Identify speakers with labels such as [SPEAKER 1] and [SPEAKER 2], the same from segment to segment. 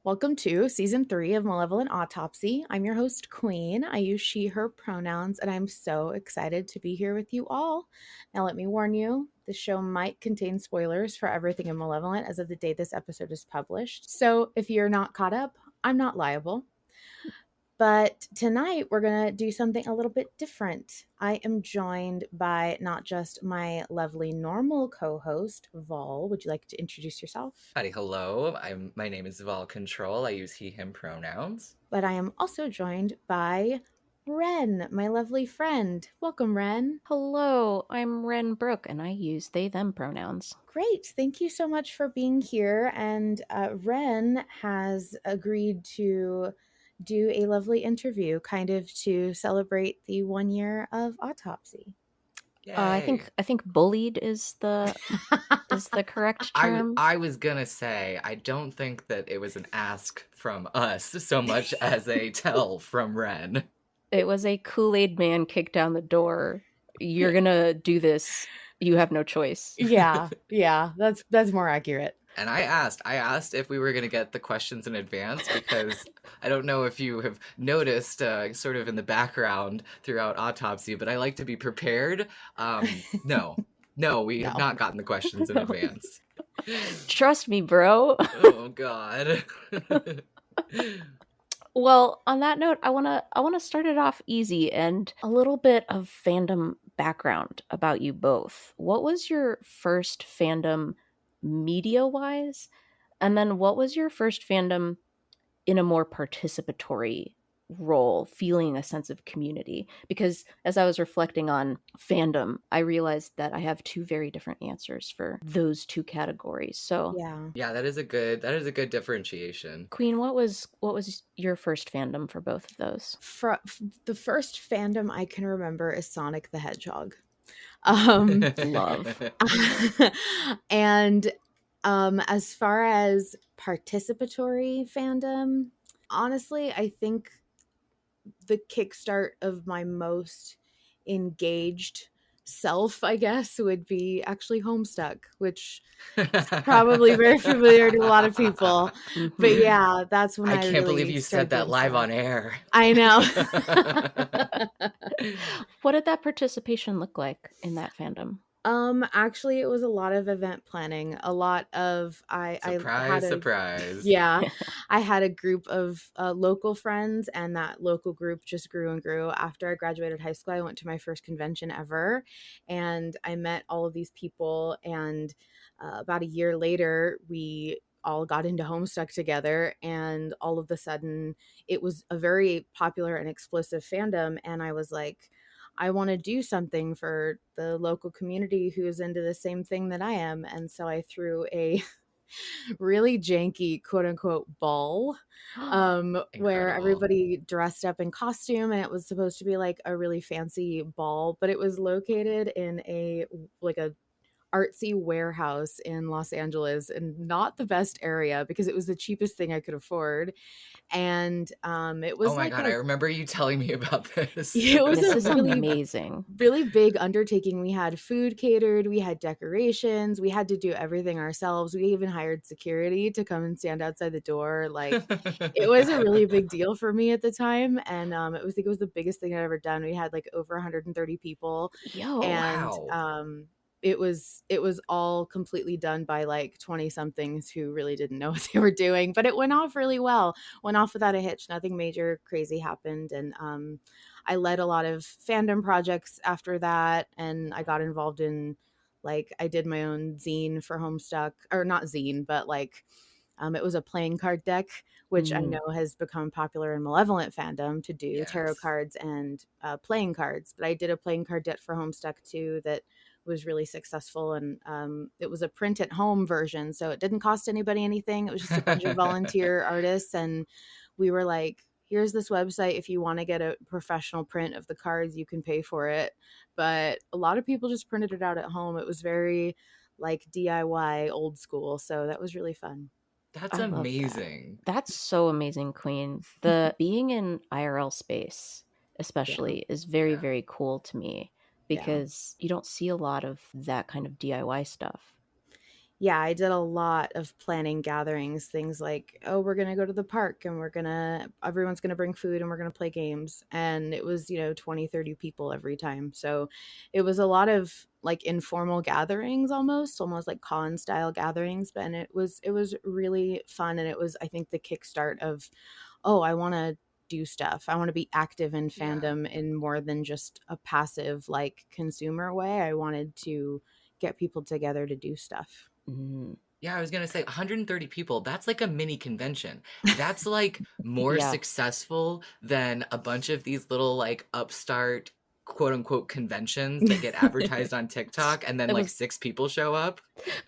[SPEAKER 1] Welcome to Season 3 of Malevolent Autopsy. I'm your host, Queen. I use she, her pronouns, and I'm so excited to be here with you all. Now, let me warn you, this show might contain spoilers for everything in Malevolent as of the day this episode is published. So if you're not caught up, I'm not liable. But tonight, we're going to do something a little bit different. I am joined by not just my lovely normal co-host, Vol. Would you like to introduce yourself?
[SPEAKER 2] Howdy, hello. My name is Vol Control. I use he, him pronouns.
[SPEAKER 1] But I am also joined by Ren, my lovely friend. Welcome, Ren.
[SPEAKER 3] Hello, I'm Ren Brooke, and I use they, them pronouns.
[SPEAKER 1] Great. Thank you so much for being here. And Ren has agreed to do a lovely interview kind of to celebrate the 1 year of Autopsy.
[SPEAKER 3] I think bullied is the correct term.
[SPEAKER 2] I was gonna say, I don't think that it was an ask from us so much as a tell from Ren.
[SPEAKER 3] It was a Kool-Aid man kicked down the door. You're gonna do this. You have no choice.
[SPEAKER 1] Yeah, that's more accurate.
[SPEAKER 2] And I asked if we were going to get the questions in advance because I don't know if you have noticed sort of in the background throughout Autopsy, but I like to be prepared. No, we have not gotten the questions in advance.
[SPEAKER 3] Trust me, bro.
[SPEAKER 2] Oh, God.
[SPEAKER 3] Well, on that note, I wanna start it off easy and a little bit of fandom background about you both. What was your first fandom media-wise? And then what was your first fandom in a more participatory role, feeling a sense of community? Because as I was reflecting on fandom, I realized that I have two very different answers for those two categories. So
[SPEAKER 2] yeah, that is a good differentiation.
[SPEAKER 3] Queen, what was your first fandom for both of those?
[SPEAKER 1] The first fandom I can remember is Sonic the Hedgehog.
[SPEAKER 3] Love.
[SPEAKER 1] And as far as participatory fandom, honestly, I think the kickstart of my most engaged self, I guess, would be actually Homestuck, which is probably very familiar to a lot of people. But yeah, that's when I
[SPEAKER 2] can't believe you said that live on air.
[SPEAKER 1] I know.
[SPEAKER 3] What did that participation look like in that fandom?
[SPEAKER 1] Actually, it was a lot of event planning. A lot of
[SPEAKER 2] surprise.
[SPEAKER 1] Yeah, I had a group of local friends, and that local group just grew and grew. After I graduated high school, I went to my first convention ever, and I met all of these people. And about a year later, we all got into Homestuck together, and all of a sudden, it was a very popular and explosive fandom. And I was like, I want to do something for the local community who is into the same thing that I am. And so I threw a really janky quote unquote ball where everybody dressed up in costume, and it was supposed to be like a really fancy ball, but it was located in a artsy warehouse in Los Angeles, and not the best area because it was the cheapest thing I could afford. And it was
[SPEAKER 2] God, I remember you telling me about this.
[SPEAKER 1] It was
[SPEAKER 3] this is amazing.
[SPEAKER 1] Really big undertaking. We had food catered, we had decorations, we had to do everything ourselves. We even hired security to come and stand outside the door. Like, it was a really big deal for me at the time, and it was the biggest thing I'd ever done. We had like over 130 people.
[SPEAKER 3] Wow.
[SPEAKER 1] It was all completely done by like 20 somethings who really didn't know what they were doing, but it went off really well. Went off without a hitch. Nothing major crazy happened. And I led a lot of fandom projects after that, and I got involved in, like, I did my own zine for Homestuck, or not zine, but like it was a playing card deck, which I know has become popular in Malevolent fandom to do tarot cards and playing cards. But I did a playing card deck for Homestuck too that was really successful, and it was a print at home version, so it didn't cost anybody anything. It was just a bunch of volunteer artists, and we were like, here's this website. If you want to get a professional print of the cards, you can pay for it. But a lot of people just printed it out at home. It was very like DIY, old school, so that was really fun.
[SPEAKER 2] That's
[SPEAKER 3] I love that.
[SPEAKER 2] amazing.
[SPEAKER 3] That's so amazing, Queen. The being in IRL space,
[SPEAKER 1] Yeah.
[SPEAKER 3] especially, is very,
[SPEAKER 2] Yeah.
[SPEAKER 3] very cool to me
[SPEAKER 1] Yeah.
[SPEAKER 3] because you don't see a lot of that kind of DIY stuff.
[SPEAKER 1] Yeah, I did a lot of planning gatherings, things like, oh, we're going to go to the park and everyone's going to bring food and we're going to play games. And it was, 20, 30 people every time. So it was a lot of like informal gatherings almost like con style gatherings. And it was really fun. And it was, I think, the kickstart of, oh, I want to do stuff. I want to be active in
[SPEAKER 2] Yeah.
[SPEAKER 1] fandom in more than just a passive like consumer way. I wanted to get people together to do stuff.
[SPEAKER 3] Mm,
[SPEAKER 2] Yeah, I was gonna say 130 people, that's like a mini convention. That's like more
[SPEAKER 3] yeah.
[SPEAKER 2] successful than a bunch of these little like upstart quote unquote conventions that get advertised on TikTok and then
[SPEAKER 3] It
[SPEAKER 2] like
[SPEAKER 3] was
[SPEAKER 2] 6 people show up.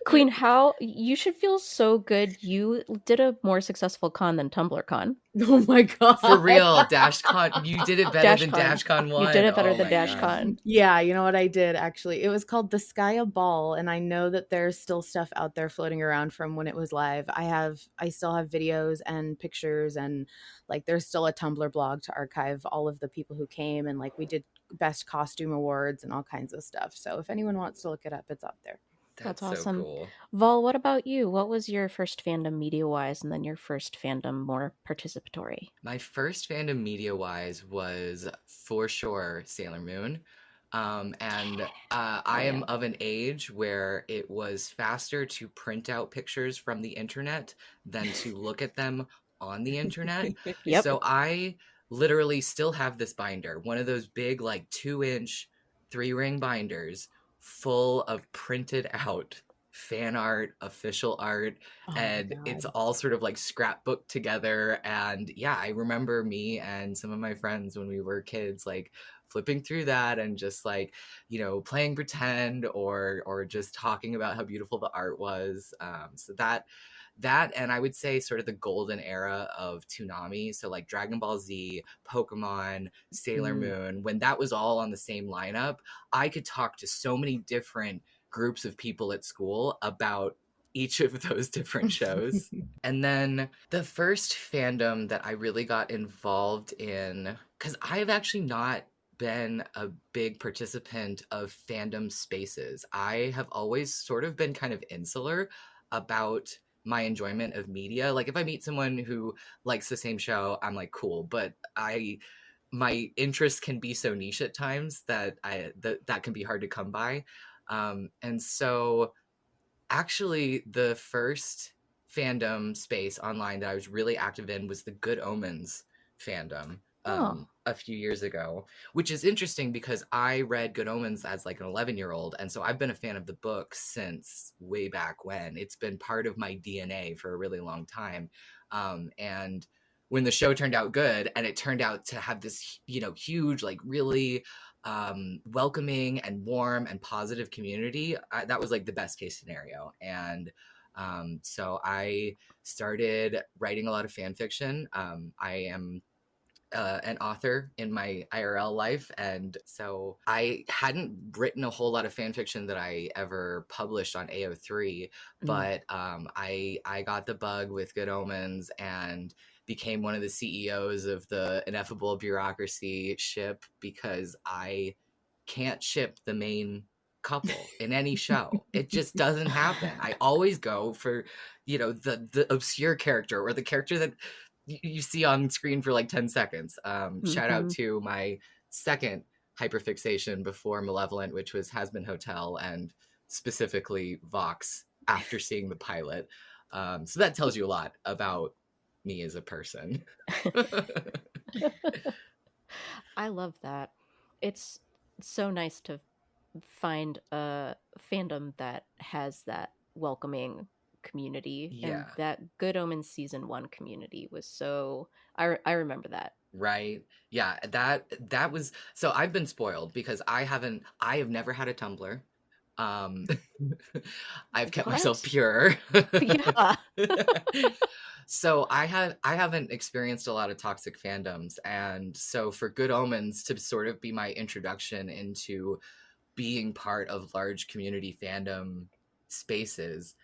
[SPEAKER 3] Queen. How you should feel so good. You did a more successful con than TumblrCon.
[SPEAKER 1] Oh my
[SPEAKER 2] For
[SPEAKER 1] god.
[SPEAKER 2] real, DashCon, you did it better than
[SPEAKER 3] DashCon.
[SPEAKER 2] DashCon
[SPEAKER 3] You did
[SPEAKER 2] 1.
[SPEAKER 3] it better
[SPEAKER 2] Oh
[SPEAKER 3] than
[SPEAKER 2] my gosh.
[SPEAKER 3] DashCon.
[SPEAKER 1] Yeah, you know what I did actually? It was called The Sky Ball, and I know that there's still stuff out there floating around from when it was live. I still have videos and pictures, and like there's still a Tumblr blog to archive all of the people who came, and like we did best costume awards and all kinds of stuff. So if anyone wants to look it up, it's up there.
[SPEAKER 3] That's
[SPEAKER 2] That's so
[SPEAKER 3] awesome.
[SPEAKER 2] cool.
[SPEAKER 3] Vol, what about you? What was your first fandom media wise and then your first fandom more participatory?
[SPEAKER 2] My first fandom media wise was for sure Sailor Moon. And I
[SPEAKER 3] Hell
[SPEAKER 2] am
[SPEAKER 3] yeah.
[SPEAKER 2] of an age where it was faster to print out pictures from the internet than to look at them on the internet.
[SPEAKER 3] Yep.
[SPEAKER 2] So I literally still have this binder, one of those big, like 2-inch, 3-ring binders full of printed out fan art, official art,
[SPEAKER 1] Oh my
[SPEAKER 2] and it's
[SPEAKER 1] god.
[SPEAKER 2] all sort of like scrapbooked together. And yeah, I remember me and some of my friends when we were kids like flipping through that and just like, playing pretend or just talking about how beautiful the art was. So that and I would say sort of the golden era of Toonami, so like Dragon Ball Z, Pokemon, Sailor
[SPEAKER 1] Mm.
[SPEAKER 2] Moon, when that was all on the same lineup, I could talk to so many different groups of people at school about each of those different shows. And then the first fandom that I really got involved in, because I have actually not been a big participant of fandom spaces. I have always sort of been kind of insular about my enjoyment of media. Like if I meet someone who likes the same show, I'm like, cool. But my interests can be so niche at times that that can be hard to come by. And so actually the first fandom space online that I was really active in was the Good Omens fandom
[SPEAKER 3] Oh.
[SPEAKER 2] a few years ago, which is interesting because I read Good Omens as like an 11-year-old. And so I've been a fan of the book since way back when. It's been part of my DNA for a really long time. And when the show turned out good and it turned out to have this, huge, like really welcoming and warm and positive community, that was like the best case scenario. And so I started writing a lot of fan fiction. I am an author in my IRL life, and so I hadn't written a whole lot of fan fiction that I ever published on AO3,
[SPEAKER 3] Mm.
[SPEAKER 2] but I got the bug with Good Omens and became one of the CEOs of the Ineffable Bureaucracy ship because I can't ship the main couple in any show. It just doesn't happen. I always go for, the obscure character or the character that you see on screen for like 10 seconds. Shout out
[SPEAKER 3] Mm-hmm.
[SPEAKER 2] to my second hyperfixation before Malevolent, which was Hasbin Hotel and specifically Vox after seeing the pilot. So that tells you a lot about me as a person.
[SPEAKER 3] I love that. It's so nice to find a fandom that has that welcoming community, and
[SPEAKER 2] Yeah.
[SPEAKER 3] that Good Omens season 1 community was so I remember that.
[SPEAKER 2] Right. Yeah, that was so I've been spoiled because I have never had a Tumblr. Um I've kept myself
[SPEAKER 3] What?
[SPEAKER 2] pure.
[SPEAKER 3] Yeah.
[SPEAKER 2] So I haven't experienced a lot of toxic fandoms, and so for Good Omens to sort of be my introduction into being part of large community fandom spaces,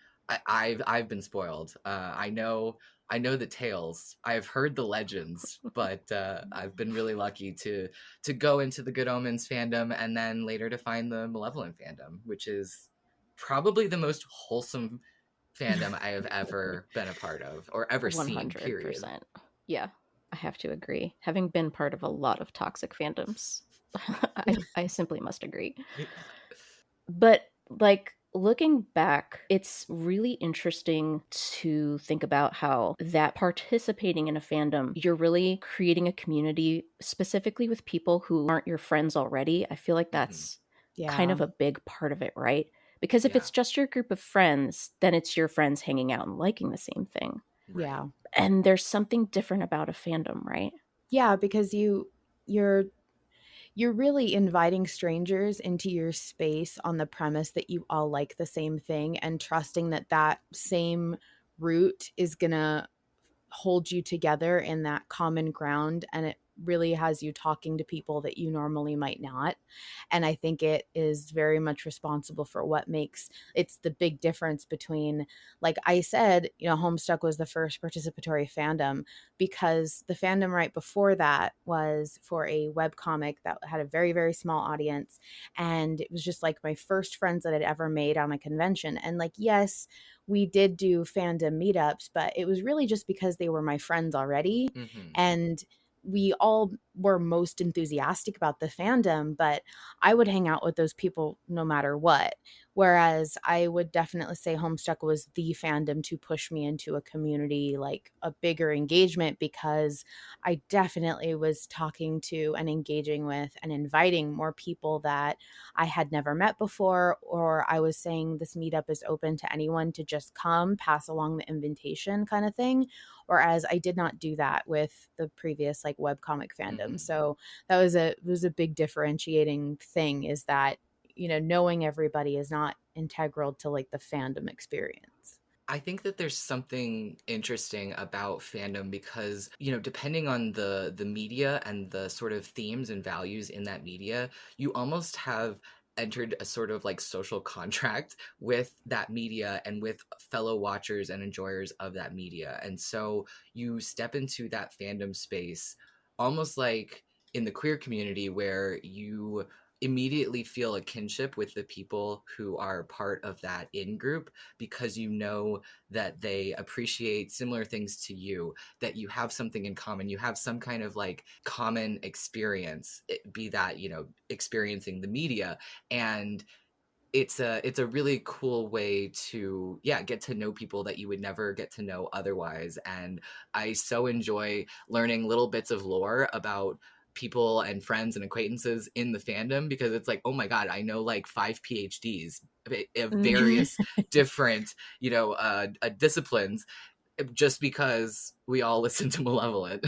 [SPEAKER 2] I've been spoiled. I know the tales. I've heard the legends, but I've been really lucky to go into the Good Omens fandom and then later to find the Malevolent fandom, which is probably the most wholesome fandom I have ever been a part of or ever seen, period.
[SPEAKER 3] 100%. Yeah, I have to agree. Having been part of a lot of toxic fandoms, I simply must agree. But like looking back, it's really interesting to think about how that participating in a fandom, you're really creating a community specifically with people who aren't your friends already. I feel like that's kind
[SPEAKER 1] Yeah.
[SPEAKER 3] of a big part of it, right? Because if
[SPEAKER 2] Yeah,
[SPEAKER 3] it's just your group of friends, then it's your friends hanging out and liking the same thing.
[SPEAKER 2] right.
[SPEAKER 1] Yeah.
[SPEAKER 3] And there's something different about a fandom, right?
[SPEAKER 1] Yeah, because you're you're really inviting strangers into your space on the premise that you all like the same thing and trusting that that same root is going to hold you together in that common ground, and it really has you talking to people that you normally might not. And I think it is very much responsible for what makes it's the big difference between, like I said, Homestuck was the first participatory fandom because the fandom right before that was for a web comic that had a very very small audience, and it was just like my first friends that I'd ever made on a convention. And like, yes, we did do fandom meetups, but it was really just because they were my friends already.
[SPEAKER 2] Hmm.
[SPEAKER 1] And we all were most enthusiastic about the fandom, but I would hang out with those people no matter what. Whereas I would definitely say Homestuck was the fandom to push me into a community, like a bigger engagement, because I definitely was talking to and engaging with and inviting more people that I had never met before, or I was saying this meetup is open to anyone to just come, pass along the invitation kind of thing. Whereas I did not do that with the previous like webcomic fandom.
[SPEAKER 2] Hmm.
[SPEAKER 1] So that was a big differentiating thing, is that, knowing everybody is not integral to like the fandom experience.
[SPEAKER 2] I think that there's something interesting about fandom because, you know, depending on the media and the sort of themes and values in that media, you almost have entered a sort of like social contract with that media and with fellow watchers and enjoyers of that media. And so you step into that fandom space almost like in the queer community where you immediately feel a kinship with the people who are part of that in group because you know that they appreciate similar things to you, that you have something in common, you have some kind of like common experience, be that, you know, experiencing the media. And it's a really cool way to, yeah, get to know people that you would never get to know otherwise. And I so enjoy learning little bits of lore about people and friends and acquaintances in the fandom because it's like, oh my god, I know like 5 PhDs of various different, you know, disciplines just because we all listen to Malevolent.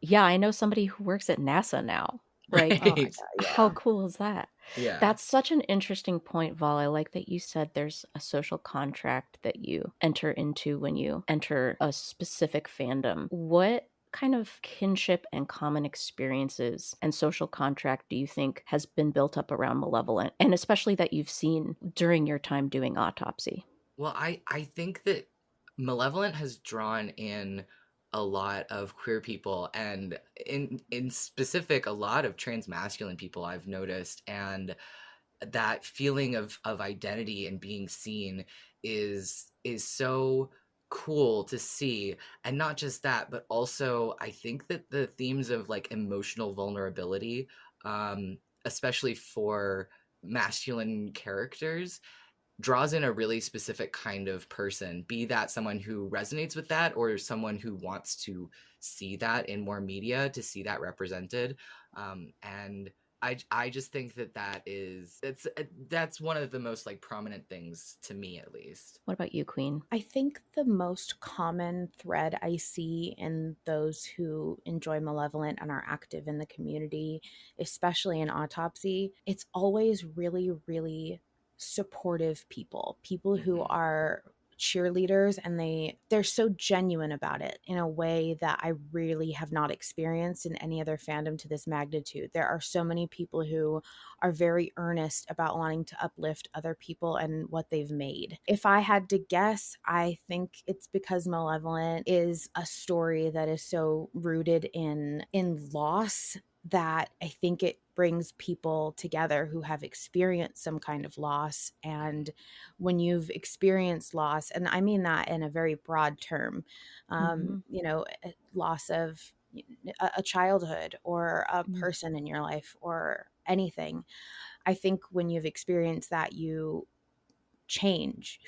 [SPEAKER 3] Yeah, I know somebody who works at NASA now. Like,
[SPEAKER 1] Oh my
[SPEAKER 2] Right.
[SPEAKER 1] god,
[SPEAKER 3] how
[SPEAKER 1] yeah.
[SPEAKER 3] cool is that?
[SPEAKER 2] Yeah.
[SPEAKER 3] That's such an interesting point, Val. I like that you said there's a social contract that you enter into when you enter a specific fandom. What kind of kinship and common experiences and social contract do you think has been built up around Malevolent? And especially that you've seen during your time doing Autopsy?
[SPEAKER 2] Well, I think that Malevolent has drawn in a lot of queer people and in specific a lot of transmasculine people I've noticed, and that feeling of identity and being seen is so cool to see. And not just that, but also I think that the themes of like emotional vulnerability, especially for masculine characters, draws in a really specific kind of person, be that someone who resonates with that or someone who wants to see that in more media, to see that represented. And I just think that that's one of the most like prominent things to me, at least.
[SPEAKER 3] What about you, Queen?
[SPEAKER 1] I think the most common thread I see in those who enjoy Malevolent and are active in the community, especially in Autopsy, it's always really, really supportive people, people who
[SPEAKER 2] Hmm.
[SPEAKER 1] are cheerleaders, and they're so genuine about it in a way that I really have not experienced in any other fandom to this magnitude. There are so many people who are very earnest about wanting to uplift other people and what they've made. If I had to guess, I think it's because Malevolent is a story that is so rooted in loss that I think it brings people together who have experienced some kind of loss. And when you've experienced loss, and I mean that in a very broad term, you know, loss of a childhood or a person in your life or anything, I think when you've experienced that, you change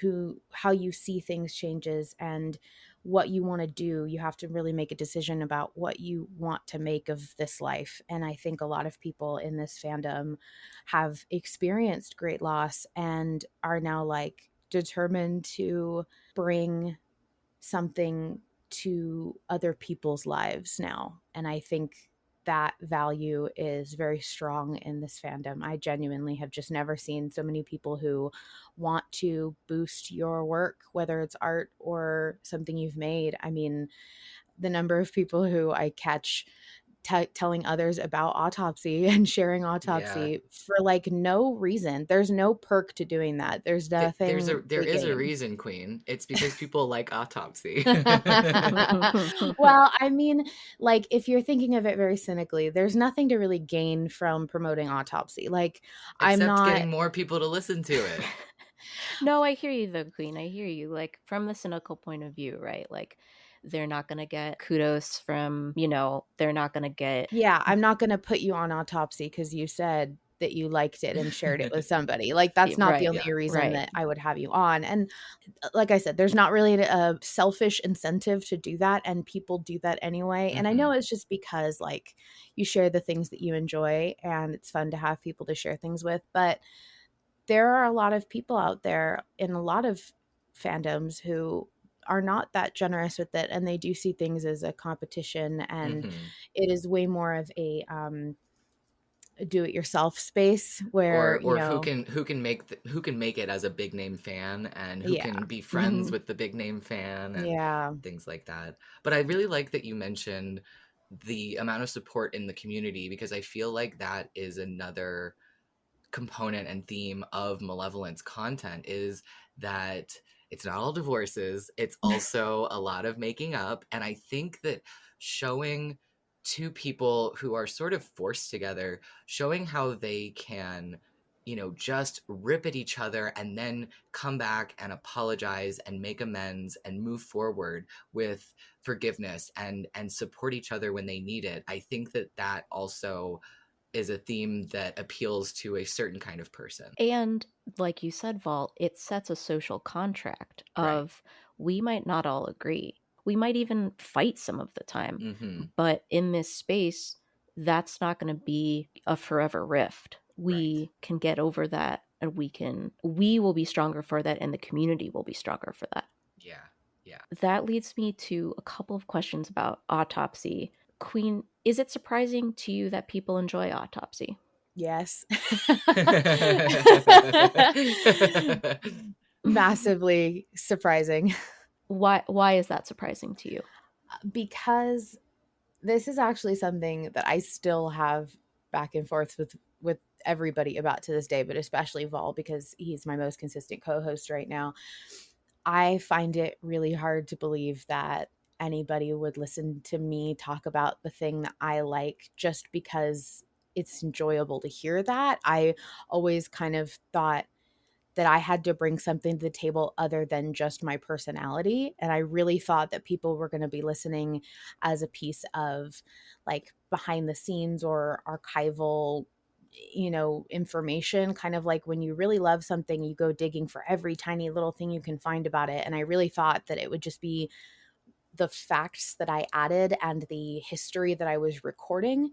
[SPEAKER 1] how you see things changes, and what you want to do. You have to really make a decision about what you want to make of this life. And I think a lot of people in this fandom have experienced great loss and are now like determined to bring something to other people's lives now. And I think that value is very strong in this fandom. I genuinely have just never seen so many people who want to boost your work, whether it's art or something you've made. I mean, the number of people who I catch telling others about Autopsy and sharing
[SPEAKER 2] Yeah.
[SPEAKER 1] Autopsy for like no reason. There's no perk to doing that. There's nothing
[SPEAKER 2] There
[SPEAKER 1] they
[SPEAKER 2] is a
[SPEAKER 1] gain.
[SPEAKER 2] reason, Queen. It's because people like Autopsy.
[SPEAKER 1] Well, I mean, like if you're thinking of it very cynically, there's nothing to really gain from promoting Autopsy. Like I'm
[SPEAKER 2] Except
[SPEAKER 1] not.
[SPEAKER 2] getting more people to listen to it.
[SPEAKER 3] No, I hear you though, Queen. I hear you. Like from the cynical point of view, right? Like they're not gonna get kudos from, they're not gonna get
[SPEAKER 1] Yeah, I'm not going to put you on Autopsy because you said that you liked it and shared it with somebody. Like that's not the
[SPEAKER 3] right,
[SPEAKER 2] Yeah.
[SPEAKER 1] only reason
[SPEAKER 3] right.
[SPEAKER 1] that I would have you on. And like I said, there's not really a selfish incentive to do that, and people do that anyway. And I know
[SPEAKER 2] Mhm.
[SPEAKER 1] it's just because like you share the things that you enjoy and it's fun to have people to share things with, but there are a lot of people out there in a lot of fandoms who are not that generous with it, and they do see things as a competition, and
[SPEAKER 2] Mhm.
[SPEAKER 1] it is way more of a do it yourself space where
[SPEAKER 2] Or who can make who can make it as a big name fan, and who
[SPEAKER 1] yeah.
[SPEAKER 2] can be friends
[SPEAKER 3] Mhm.
[SPEAKER 2] with the big name fan, and
[SPEAKER 1] Yeah.
[SPEAKER 2] things like that. But I really like that you mentioned the amount of support in the community, because I feel like that is another component and theme of Malevolence content, is that it's not all divorces, it's also a lot of making up. And I think that showing two people who are sort of forced together, showing how they can, just rip at each other and then come back and apologize and make amends and move forward with forgiveness and support each other when they need it. I think that that also is a theme that appeals to a certain kind of person.
[SPEAKER 3] And like you said, Vol, it sets a social contract
[SPEAKER 2] Right.
[SPEAKER 3] of we might not all agree. We might even fight some of the time.
[SPEAKER 2] Mm-hmm.
[SPEAKER 3] But in this space, that's not going to be a forever rift.
[SPEAKER 2] Right.
[SPEAKER 3] We can get over that, and we will be stronger for that, and the community will be stronger for that.
[SPEAKER 2] Yeah. Yeah.
[SPEAKER 3] That leads me to a couple of questions about Autopsy. Queen, is it surprising to you that people enjoy Autopsy?
[SPEAKER 1] Yes. Massively surprising.
[SPEAKER 3] Why is that surprising to you?
[SPEAKER 1] Because this is actually something that I still have back and forth with everybody about to this day, but especially Vol because he's my most consistent co-host right now. I find it really hard to believe that anybody would listen to me talk about the thing that I like just because it's enjoyable to hear that. I always kind of thought that I had to bring something to the table other than just my personality. And I really thought that people were going to be listening as a piece of like behind the scenes or archival, information, kind of like when you really love something, you go digging for every tiny little thing you can find about it. And I really thought that it would just be the facts that I added and the history that I was recording.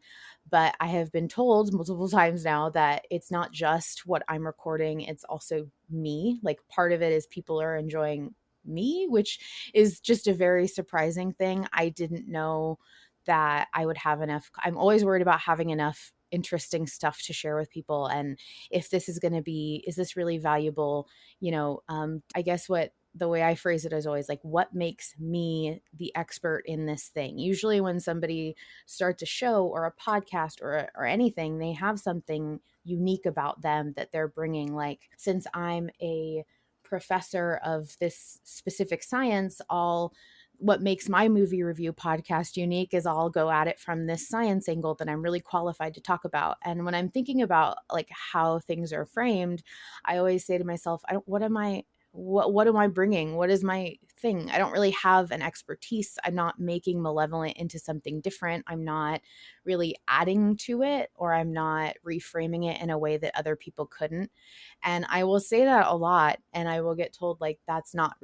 [SPEAKER 1] But I have been told multiple times now that it's not just what I'm recording, it's also me. Like part of it is people are enjoying me, which is just a very surprising thing. I didn't know that I would have enough. I'm always worried about having enough interesting stuff to share with people, and if this is going to be, is this really valuable? I guess what the way I phrase it is always like, what makes me the expert in this thing? Usually when somebody starts a show or a podcast or anything, they have something unique about them that they're bringing. Like, since I'm a professor of this specific science, all what makes my movie review podcast unique is I'll go at it from this science angle that I'm really qualified to talk about. And when I'm thinking about like how things are framed, I always say to myself, what am I bringing? What is my thing? I don't really have an expertise. I'm not making Malevolent into something different. I'm not really adding to it, or I'm not reframing it in a way that other people couldn't. And I will say that a lot, and I will get told like that's not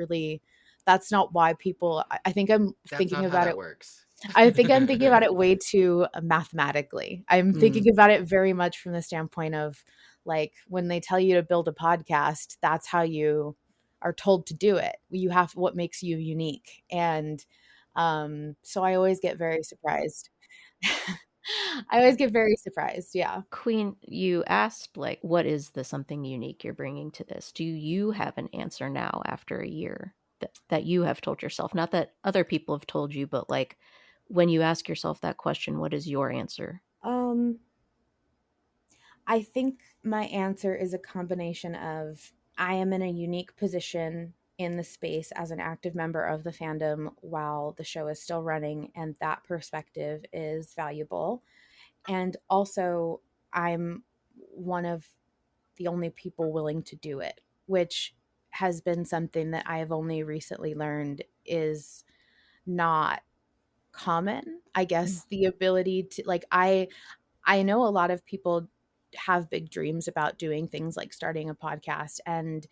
[SPEAKER 1] why people. I think I'm
[SPEAKER 2] That's
[SPEAKER 1] thinking
[SPEAKER 2] not how
[SPEAKER 1] about it.
[SPEAKER 2] that works.
[SPEAKER 1] I think I'm thinking about it way too mathematically. I'm thinking about it very much from the standpoint of like, when they tell you to build a podcast, that's how you are told to do it. You have what makes you unique. And so I always get very surprised. I always get very surprised. Yeah.
[SPEAKER 3] Queen, you asked, like, what is the something unique you're bringing to this? Do you have an answer now after a year that you have told yourself? Not that other people have told you, but like when you ask yourself that question, what is your answer?
[SPEAKER 1] I think my answer is a combination of I am in a unique position in the space as an active member of the fandom while the show is still running, and that perspective is valuable. And also, I'm one of the only people willing to do it, which has been something that I have only recently learned is not common. I guess the ability to like I know a lot of people have big dreams about doing things like starting a podcast, and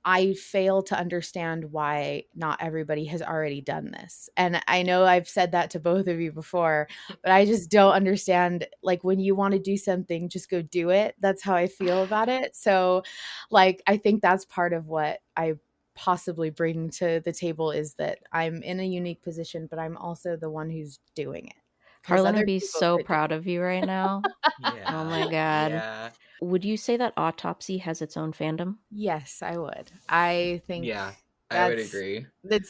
[SPEAKER 1] I fail to understand why not everybody has already done this. And I know I've said that to both of you before, but I just don't understand, like, when you want to do something, just go do it. That's how I feel about it. So like I think that's part of what I possibly bring to the table, is that I'm in a unique position, but I'm also the one who's doing it, because
[SPEAKER 3] Harlan would
[SPEAKER 1] other
[SPEAKER 3] be
[SPEAKER 1] people
[SPEAKER 3] so
[SPEAKER 1] could do
[SPEAKER 3] proud of you right now. Oh
[SPEAKER 2] Yeah.
[SPEAKER 3] my God.
[SPEAKER 2] Yeah.
[SPEAKER 3] Would you say that Autopsy has its own fandom?
[SPEAKER 1] Yes, I would. I think
[SPEAKER 2] Yeah. I would
[SPEAKER 1] that's
[SPEAKER 2] agree.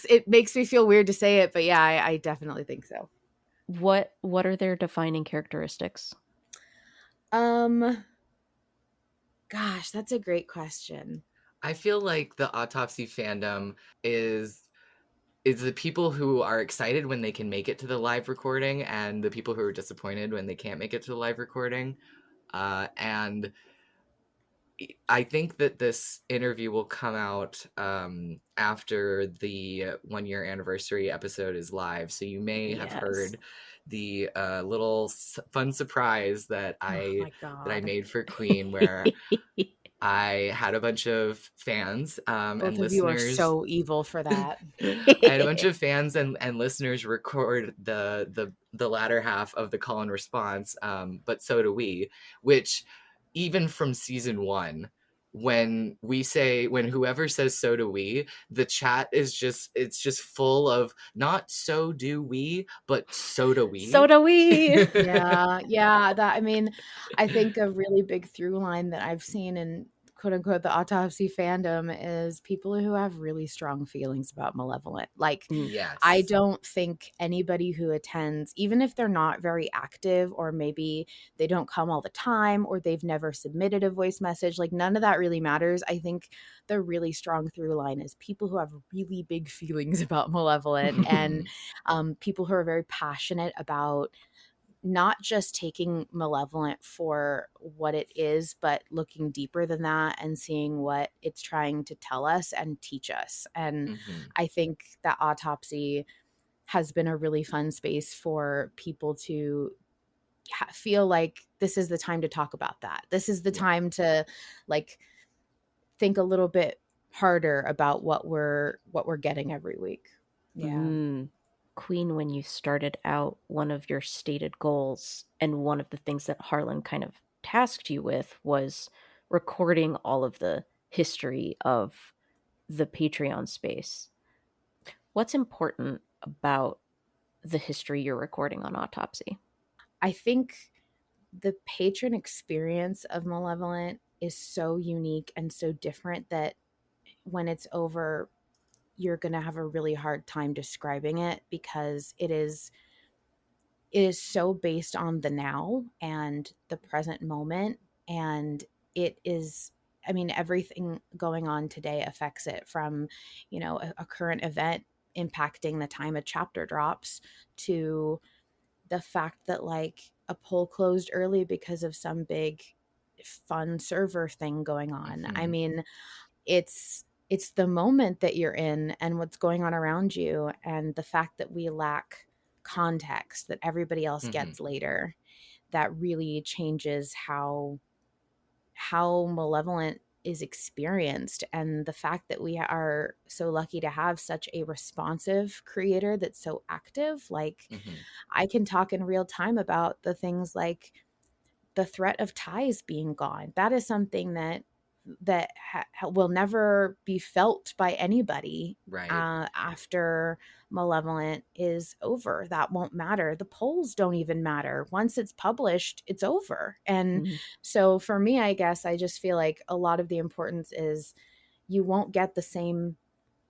[SPEAKER 1] it makes me feel weird to say it, but yeah, I definitely think so.
[SPEAKER 3] What are their defining characteristics?
[SPEAKER 1] Um Gosh, that's a great question.
[SPEAKER 2] I feel like the Autopsy fandom is the people who are excited when they can make it to the live recording, and the people who are disappointed when they can't make it to the live recording. And I think that this interview will come out after the 1 year anniversary episode is live, so you may have
[SPEAKER 3] Yes.
[SPEAKER 2] heard the little fun surprise that
[SPEAKER 1] Oh
[SPEAKER 2] I
[SPEAKER 1] my god.
[SPEAKER 2] made for Queen, where I had a bunch of fans and
[SPEAKER 1] Both of you are
[SPEAKER 2] listeners.
[SPEAKER 1] so evil for that.
[SPEAKER 2] I had a bunch of fans and listeners record the latter half of the call and response, but so do we, which even from season one, when whoever says so do we, the chat is just full of not so do we, but so do
[SPEAKER 3] So
[SPEAKER 2] we.
[SPEAKER 3] do we.
[SPEAKER 1] Yeah, that I mean, I think a really big through line that I've seen in quote unquote the Autopsy fandom is people who have really strong feelings about Malevolent. Like, I
[SPEAKER 2] Yes.
[SPEAKER 1] don't think anybody who attends, even if they're not very active, or maybe they don't come all the time, or they've never submitted a voice message, like none of that really matters. I think the really strong through line is people who have really big feelings about Malevolent, and people who are very passionate about not just taking Malevolent for what it is, but looking deeper than that and seeing what it's trying to tell us and teach us. And
[SPEAKER 2] Mhm.
[SPEAKER 1] I think that Autopsy has been a really fun space for people to feel like this is the time to talk about that. This is the
[SPEAKER 2] Yeah.
[SPEAKER 1] time to like think a little bit harder about what we're getting every week. Yeah.
[SPEAKER 3] Queen, when you started out, one of your stated goals and one of the things that Harlan kind of tasked you with was recording all of the history of the Patreon space. What's important about the history you're recording on Autopsy?
[SPEAKER 1] I think the patron experience of Malevolent is so unique and so different that when it's over, you're going to have a really hard time describing it, because it is so based on the now and the present moment. And it is, I mean, everything going on today affects it, from, a current event impacting the time a chapter drops, to the fact that like a poll closed early because of some big fun server thing going on. I
[SPEAKER 2] Mm-hmm.
[SPEAKER 1] mean, it's the moment that you're in and what's going on around you, and the fact that we lack context that everybody else
[SPEAKER 2] Mm-hmm.
[SPEAKER 1] gets later, that really changes how Malevolent is experienced. And the fact that we are so lucky to have such a responsive creator that's so active, like
[SPEAKER 2] Mm-hmm.
[SPEAKER 1] I can talk in real time about the things like the threat of ties being gone. That is something that will never be felt by anybody
[SPEAKER 2] Right.
[SPEAKER 1] after Malevolent is over. That won't matter. The polls don't even matter. Once it's published, it's over. And
[SPEAKER 3] Mhm.
[SPEAKER 1] so for me, I guess I just feel like a lot of the importance is you won't get the same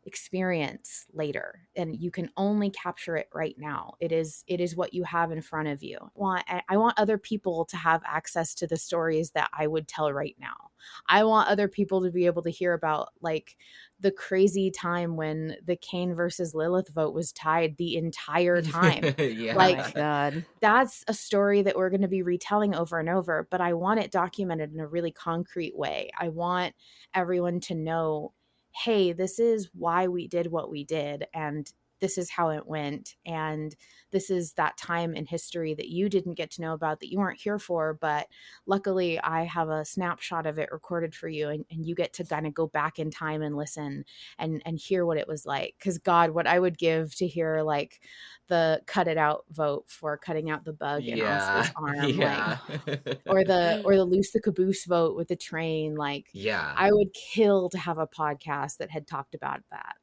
[SPEAKER 1] experience later, and you can only capture it right now. It is what you have in front of you. I want other people to have access to the stories that I would tell right now. I want other people to be able to hear about like the crazy time when the Cain versus Lilith vote was tied the entire time.
[SPEAKER 3] Oh my
[SPEAKER 2] Yeah.
[SPEAKER 1] Like,
[SPEAKER 3] God.
[SPEAKER 1] that's a story that we're going to be retelling over and over, but I want it documented in a really concrete way. I want everyone to know, hey, this is why we did what we did, and this is how it went, and this is that time in history that you didn't get to know about, that you weren't here for, but luckily I have a snapshot of it recorded for you, and you get to kind of go back in time and listen and hear what it was like. Because God, what I would give to hear like the cut it out vote for cutting out the bug in
[SPEAKER 2] Yeah.
[SPEAKER 1] Oscar's arm, like,
[SPEAKER 2] Yeah.
[SPEAKER 1] or the loose the caboose vote with the train. Like,
[SPEAKER 2] Yeah.
[SPEAKER 1] I would kill to have a podcast that had talked about that.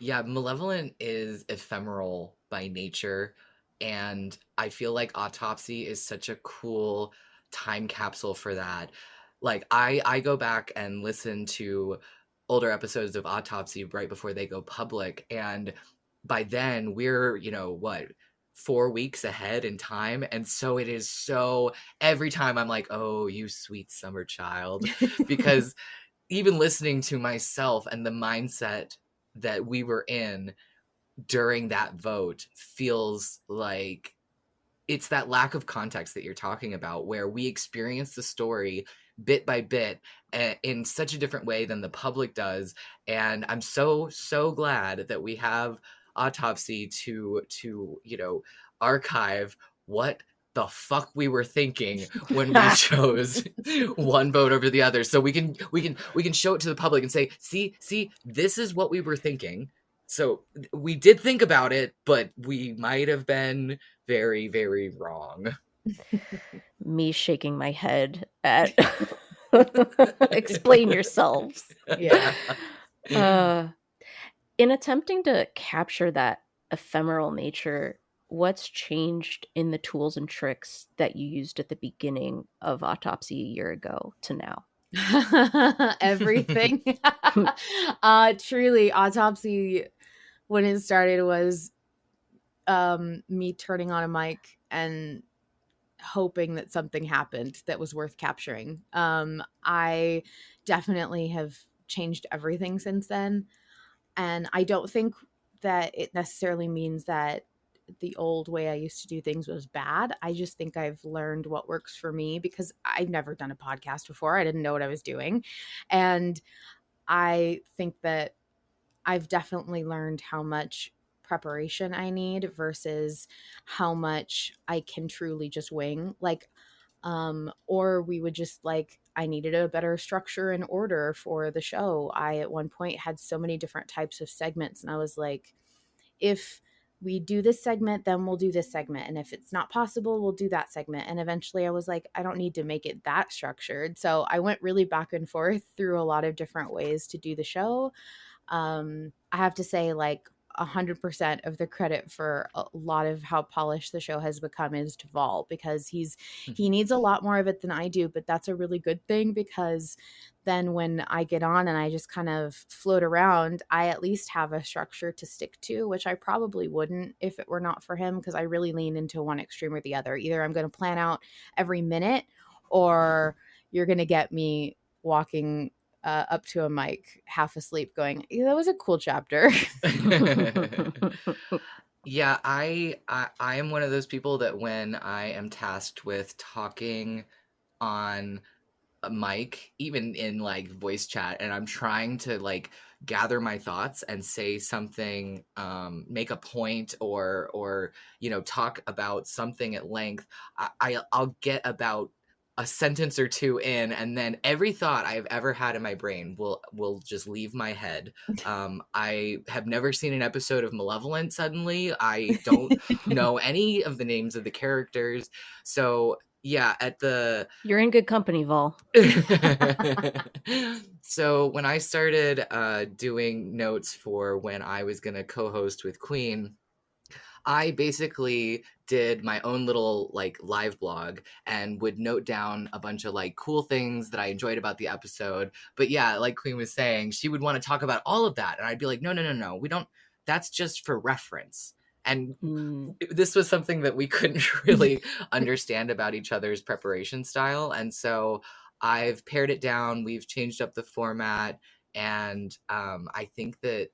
[SPEAKER 2] Yeah, Malevolent is ephemeral by nature, and I feel like Autopsy is such a cool time capsule for that. Like I go back and listen to older episodes of Autopsy right before they go public, and by then we're, what, 4 weeks ahead in time, and so it is so every time I'm like, "Oh, you sweet summer child," because even listening to myself and the mindset that we were in during that vote feels like it's that lack of context that you're talking about, where we experience the story bit by bit in such a different way than the public does. And I'm so glad that we have Autopsy to archive what the fuck we were thinking when we chose one vote over the other, so we can show it to the public and say, see, this is what we were thinking. So we did think about it, but we might have been very, very wrong.
[SPEAKER 3] Me shaking my head at explain yourselves.
[SPEAKER 1] Yeah.
[SPEAKER 3] Uh, in attempting to capture that ephemeral nature, what's changed in the tools and tricks that you used at the beginning of Autopsy a year ago to now?
[SPEAKER 1] Everything. Truly, Autopsy, when it started, was me turning on a mic and hoping that something happened that was worth capturing. I definitely have changed everything since then. And I don't think that it necessarily means that the old way I used to do things was bad. I just think I've learned what works for me, because I've never done a podcast before. I didn't know what I was doing. And I think that I've definitely learned how much preparation I need versus how much I can truly just wing. Like, or we would just like, I needed a better structure and order for the show. I at one point had so many different types of segments, and I was like, if we do this segment, then we'll do this segment, and if it's not possible, we'll do that segment. And eventually I was like, I don't need to make it that structured. So I went really back and forth through a lot of different ways to do the show. I have to say, like, 100% of the credit for a lot of how polished the show has become is to Vol, because he needs a lot more of it than I do, but that's a really good thing, because then when I get on and I just kind of float around, I at least have a structure to stick to, which I probably wouldn't if it were not for him, because I really lean into one extreme or the other. Either I'm going to plan out every minute, or you're going to get me walking up to a mic half asleep going, yeah, that was a cool chapter.
[SPEAKER 2] Yeah, I am one of those people that when I am tasked with talking on a mic, even in like voice chat, and I'm trying to like gather my thoughts and say something, make a point, or talk about something at length, I'll get about a sentence or two in, and then every thought I've ever had in my brain will just leave my head. I have never seen an episode of Malevolent suddenly. I don't know any of the names of the characters. So yeah,
[SPEAKER 3] You're in good company, Vol.
[SPEAKER 2] so when I started doing notes for when I was going to co-host with Queen, I basically did my own little like live blog and would note down a bunch of like cool things that I enjoyed about the episode. But yeah, like Queen was saying, she would want to talk about all of that. And I'd be like, no, we don't, that's just for reference. And this was something that we couldn't really understand about each other's preparation style. And so I've pared it down. We've changed up the format. And I think that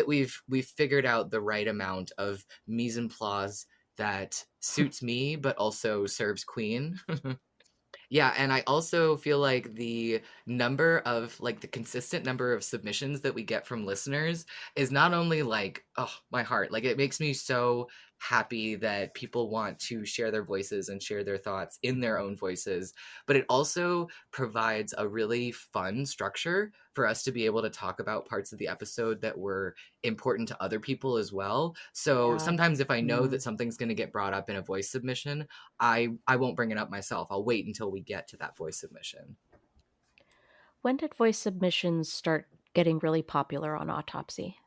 [SPEAKER 2] we've figured out the right amount of mise en place that suits me, but also serves Queen. Yeah, and I also feel like the consistent number of submissions that we get from listeners is not only like, oh, my heart, like it makes me so happy that people want to share their voices and share their thoughts in their own voices, but it also provides a really fun structure for us to be able to talk about parts of the episode that were important to other people as well. So sometimes if I know that something's going to get brought up in a voice submission, I won't bring it up myself. I'll wait until we get to that voice submission.
[SPEAKER 3] When did voice submissions start getting really popular on Autopsy?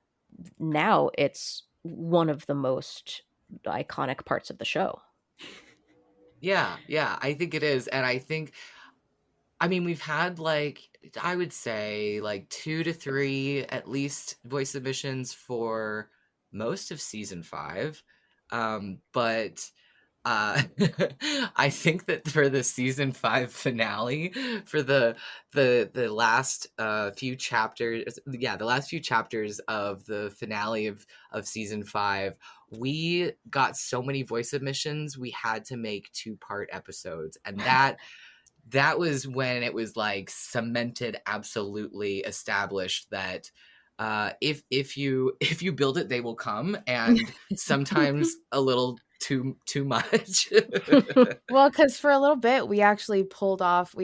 [SPEAKER 3] Now it's one of the most iconic parts of the show.
[SPEAKER 2] Yeah, I think it is. And I mean, we've had like, I would say like 2 to 3 at least voice submissions for most of season 5. But I think that for the season 5 finale, for the last few chapters, the last few chapters of the finale of season 5, we got so many voice submissions, we had to make 2-part episodes, and that was when it was like cemented, absolutely established that if you build it, they will come, and sometimes a little too much.
[SPEAKER 1] Well, because for a little bit we actually pulled off.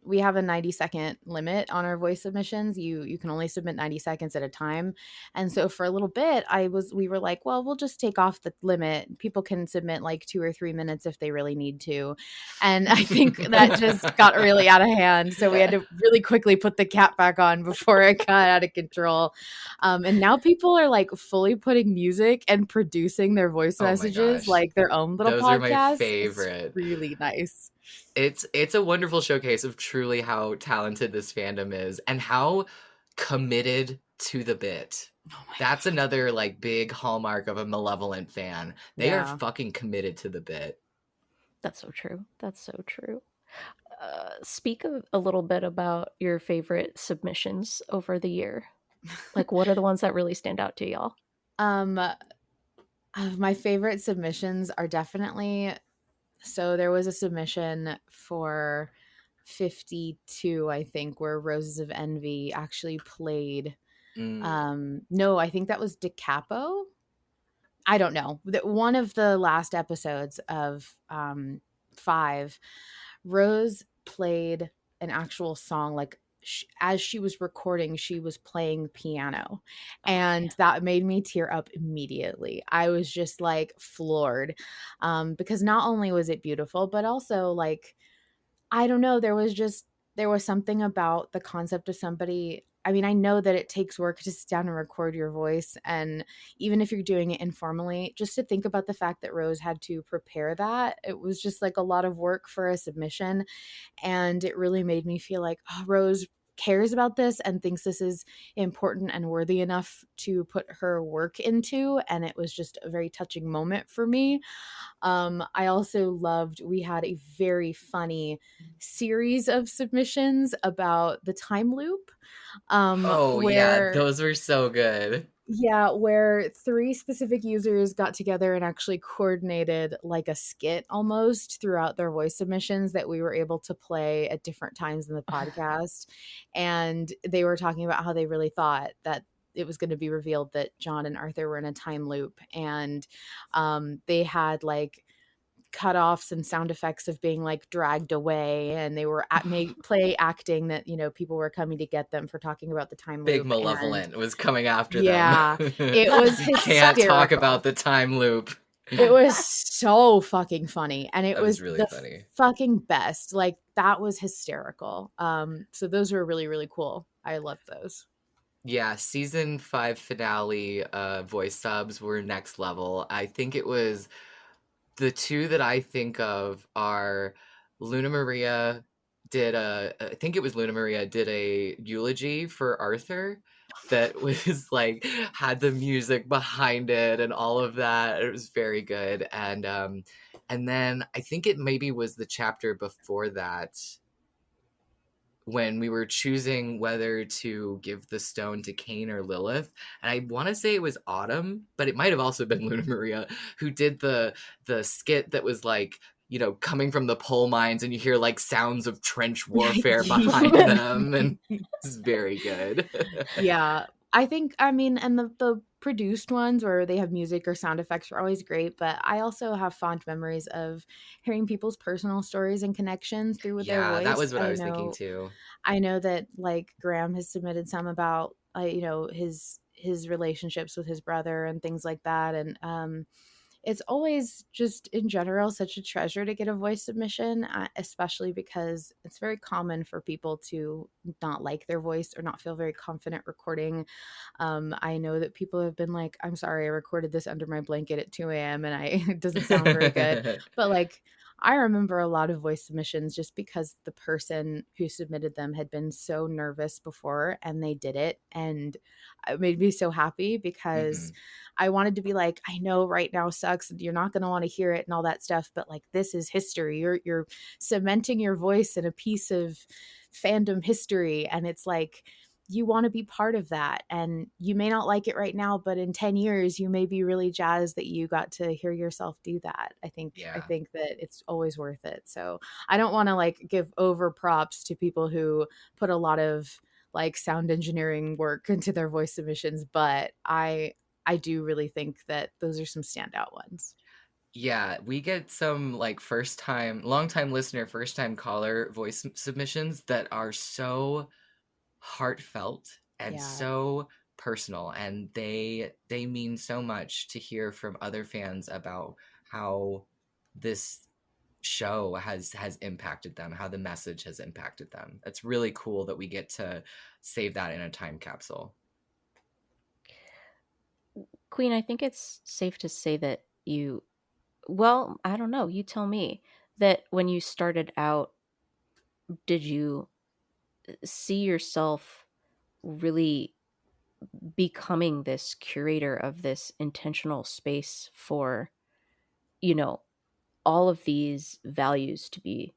[SPEAKER 1] We have a 90-second limit on our voice submissions. You can only submit 90 seconds at a time. And so for a little bit we were like, well, we'll just take off the limit. People can submit like 2 or 3 minutes if they really need to. And I think that just got really out of hand. So we had to really quickly put the cap back on before it got out of control. And now people are like fully putting music and producing their voice messages like their own little
[SPEAKER 2] Those
[SPEAKER 1] podcast.
[SPEAKER 2] are my favorite.
[SPEAKER 1] It's really nice.
[SPEAKER 2] It's a wonderful showcase of truly how talented this fandom is and how committed to the bit. That's another like big hallmark of a Malevolent fan. They are fucking committed to the bit.
[SPEAKER 3] That's so true. Speak a little bit about your favorite submissions over the year. Like, what are the ones that really stand out to y'all?
[SPEAKER 1] My favorite submissions are definitely, so there was a submission for 52, I think, where Roses of Envy actually played. No, I think that was Capo. I don't know. One of the last episodes of 5, Rose played an actual song, like as she was recording, she was playing piano, and that made me tear up immediately. I was just like floored, because not only was it beautiful, but also like, I don't know, there was something about the concept of somebody I mean, I know that it takes work to sit down and record your voice. And even if you're doing it informally, just to think about the fact that Rose had to prepare that, it was just like a lot of work for a submission. And it really made me feel like, oh, Rose cares about this and thinks this is important and worthy enough to put her work into. And it was just a very touching moment for me. I also loved, we had a very funny series of submissions about the time loop,
[SPEAKER 2] Oh yeah,
[SPEAKER 1] where
[SPEAKER 2] those were so good.
[SPEAKER 1] yeah, where three specific users got together and actually coordinated like a skit almost throughout their voice submissions that we were able to play at different times in the podcast. And they were talking about how they really thought that it was going to be revealed that John and Arthur were in a time loop. And they had like cutoffs and sound effects of being like dragged away, and they were play acting that, you know, people were coming to get them for talking about the time
[SPEAKER 2] Big
[SPEAKER 1] loop. And
[SPEAKER 2] Malevolent was coming after them.
[SPEAKER 1] yeah, it was
[SPEAKER 2] You can't talk
[SPEAKER 1] hysterical.
[SPEAKER 2] about the time loop.
[SPEAKER 1] It was so fucking funny, and it
[SPEAKER 2] That was
[SPEAKER 1] was
[SPEAKER 2] really
[SPEAKER 1] the
[SPEAKER 2] funny.
[SPEAKER 1] fucking best. Like, that was hysterical. So those were really, really cool. I loved those.
[SPEAKER 2] Yeah, season 5 finale voice subs were next level. I think it was the two that I think of are Luna Maria I think it was Luna Maria did a eulogy for Arthur that was like had the music behind it and all of that. It was very good. And then I think it maybe was the chapter before that when we were choosing whether to give the stone to Cain or Lilith. And I want to say it was Autumn, but it might have also been Luna Maria who did the skit that was like, you know, coming from the coal mines and you hear like sounds of trench warfare behind them, and it's very good.
[SPEAKER 1] Yeah. I think, I mean, and the produced ones where they have music or sound effects are always great, but I also have fond memories of hearing people's personal stories and connections through their
[SPEAKER 2] Yeah, that
[SPEAKER 1] voice.
[SPEAKER 2] was what I was thinking too.
[SPEAKER 1] I know that like Graham has submitted some about you know, his relationships with his brother and things like that. And it's always just in general such a treasure to get a voice submission, especially because it's very common for people to not like their voice or not feel very confident recording. I know that people have been like, I'm sorry, I recorded this under my blanket at 2 a.m. and it doesn't sound very good. But like, I remember a lot of voice submissions just because the person who submitted them had been so nervous before and they did it. And it made me so happy because
[SPEAKER 2] Mhm.
[SPEAKER 1] I wanted to be like, I know right now sucks. You're not going to want to hear it and all that stuff, but like, this is history. You're cementing your voice in a piece of fandom history. And it's like, you want to be part of that. And you may not like it right now, but in 10 years, you may be really jazzed that you got to hear yourself do that. I
[SPEAKER 2] Yeah.
[SPEAKER 1] think that it's always worth it. So I don't want to like give over props to people who put a lot of like sound engineering work into their voice submissions, but I do really think that those are some standout ones.
[SPEAKER 2] Yeah, we get some like first time, long time listener, first time caller voice submissions that are so heartfelt and
[SPEAKER 1] Yeah.
[SPEAKER 2] so personal, and they mean so much to hear from other fans about how this show has impacted them, how the message has impacted them. It's really cool that we get to save that in a time capsule.
[SPEAKER 3] Queen, I think it's safe to say that well, I don't know, you tell me, that when you started out, did you see yourself really becoming this curator of this intentional space for, you know, all of these values to be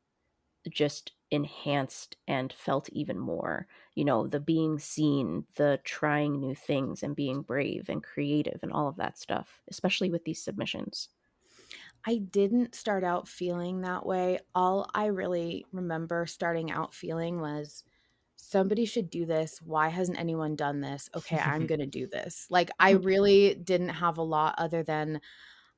[SPEAKER 3] just enhanced and felt even more? You know, the being seen, the trying new things and being brave and creative and all of that stuff, especially with these submissions.
[SPEAKER 1] I didn't start out feeling that way. All I really remember starting out feeling was somebody should do this. Why hasn't anyone done this? Okay, I'm going to do this. Like, I really didn't have a lot other than,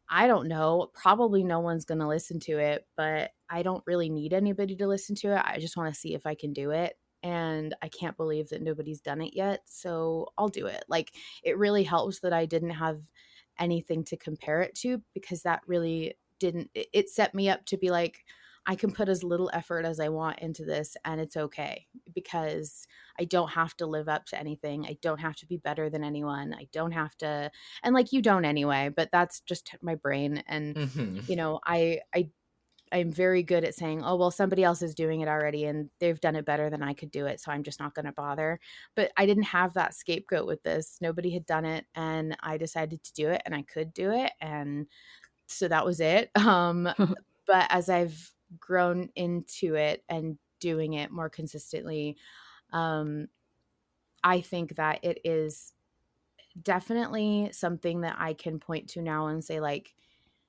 [SPEAKER 1] I don't know, probably no one's going to listen to it, but I don't really need anybody to listen to it. I just want to see if I can do it. And I can't believe that nobody's done it yet. So I'll do it. Like, it really helps that I didn't have anything to compare it to, because that really didn't, it set me up to be like, I can put as little effort as I want into this and it's okay, because I don't have to live up to anything. I don't have to be better than anyone. I don't have to, and like you don't anyway, but that's just my brain. And,
[SPEAKER 2] Hmm.
[SPEAKER 1] you know, I'm very good at saying, oh, well, somebody else is doing it already and they've done it better than I could do it, so I'm just not going to bother. But I didn't have that scapegoat with this. Nobody had done it and I decided to do it and I could do it. And so that was it. But as I've grown into it and doing it more consistently, um, I think that it is definitely something that I can point to now and say, like,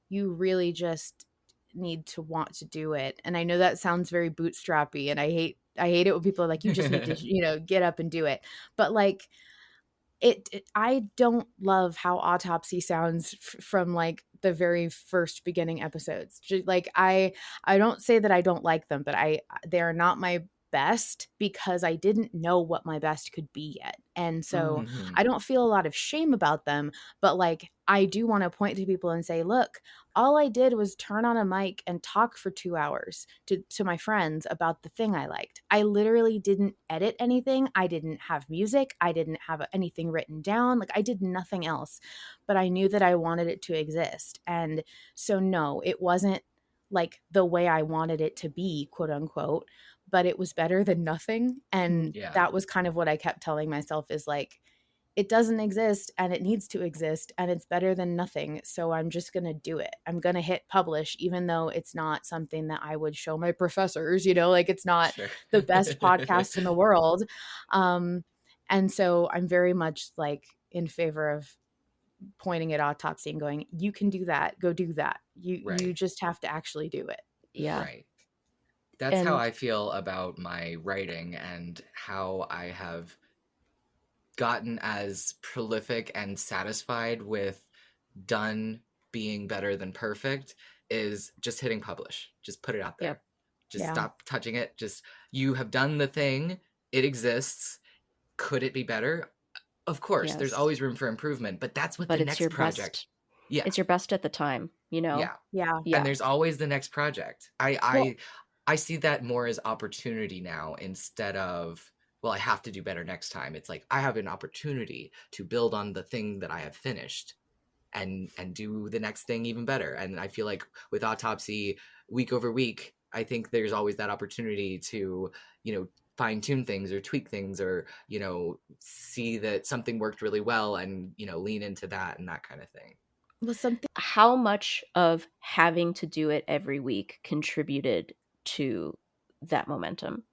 [SPEAKER 1] you really just need to want to do it. And I know that sounds very bootstrappy, and I hate it when people are like, you just need to, you know, get up and do it. But like, I don't love how Autopsy sounds from like the very first beginning episodes. Like I don't say that I don't like them, but they are not my best because I didn't know what my best could be yet. And so
[SPEAKER 2] Hmm.
[SPEAKER 1] I don't feel a lot of shame about them, but like I do want to point to people and say, look, all I did was turn on a mic and talk for 2 hours to my friends about the thing I liked. I literally didn't edit anything. I didn't have music. I didn't have anything written down. Like I did nothing else, but I knew that I wanted it to exist. And so, no, it wasn't like the way I wanted it to be, quote unquote, but it was better than nothing. And
[SPEAKER 2] Yeah.
[SPEAKER 1] that was kind of what I kept telling myself is like, it doesn't exist and it needs to exist and it's better than nothing. So I'm just going to do it. I'm going to hit publish, even though it's not something that I would show my professors, you know, like it's not
[SPEAKER 2] Sure.
[SPEAKER 1] the best podcast in the world. And so I'm very much like in favor of pointing at Autopsy and going, you can do that. Go do that. You
[SPEAKER 2] Right.
[SPEAKER 1] just have to actually do it.
[SPEAKER 3] Yeah.
[SPEAKER 2] Right. That's how
[SPEAKER 3] And
[SPEAKER 2] I feel about my writing and how I have gotten as prolific and satisfied with done being better than perfect is just hitting publish. Just put it out
[SPEAKER 3] yep.
[SPEAKER 2] there. Just
[SPEAKER 1] Yeah.
[SPEAKER 2] stop touching it. Just you have done the thing. It exists. Could it be better? Of course, there's
[SPEAKER 3] Yes.
[SPEAKER 2] always room for improvement, but that's what the
[SPEAKER 3] But it's
[SPEAKER 2] next
[SPEAKER 3] your
[SPEAKER 2] project.
[SPEAKER 3] best.
[SPEAKER 2] Yeah.
[SPEAKER 3] It's your best at the time, you know?
[SPEAKER 2] Yeah.
[SPEAKER 1] Yeah.
[SPEAKER 2] And
[SPEAKER 3] Yeah.
[SPEAKER 2] there's always the next project.
[SPEAKER 1] Well,
[SPEAKER 2] I see that more as opportunity now instead of, well, I have to do better next time. It's like I have an opportunity to build on the thing that I have finished and do the next thing even better. And I feel like with Autopsy, week over week, I think there's always that opportunity to, fine tune things or tweak things or, see that something worked really well and, lean into that and that kind of thing.
[SPEAKER 1] something.
[SPEAKER 3] How much of having to do it every week contributed to that momentum?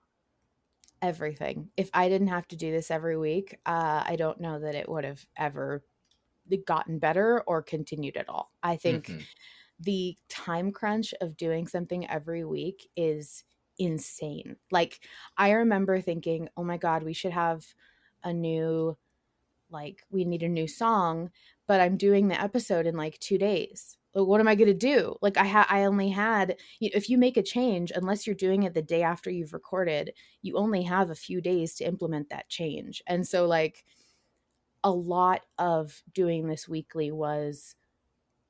[SPEAKER 1] Everything. If I didn't have to do this every week, I don't know that it would have ever gotten better or continued at all. I think
[SPEAKER 2] Hmm.
[SPEAKER 1] the time crunch of doing something every week is insane. Like, I remember thinking, oh my God, we should have a new, like, we need a new song, but I'm doing the episode in like 2 days. Like, what am I going to do? Like, I only had, if you make a change, unless you're doing it the day after you've recorded, you only have a few days to implement that change. And so, like, a lot of doing this weekly was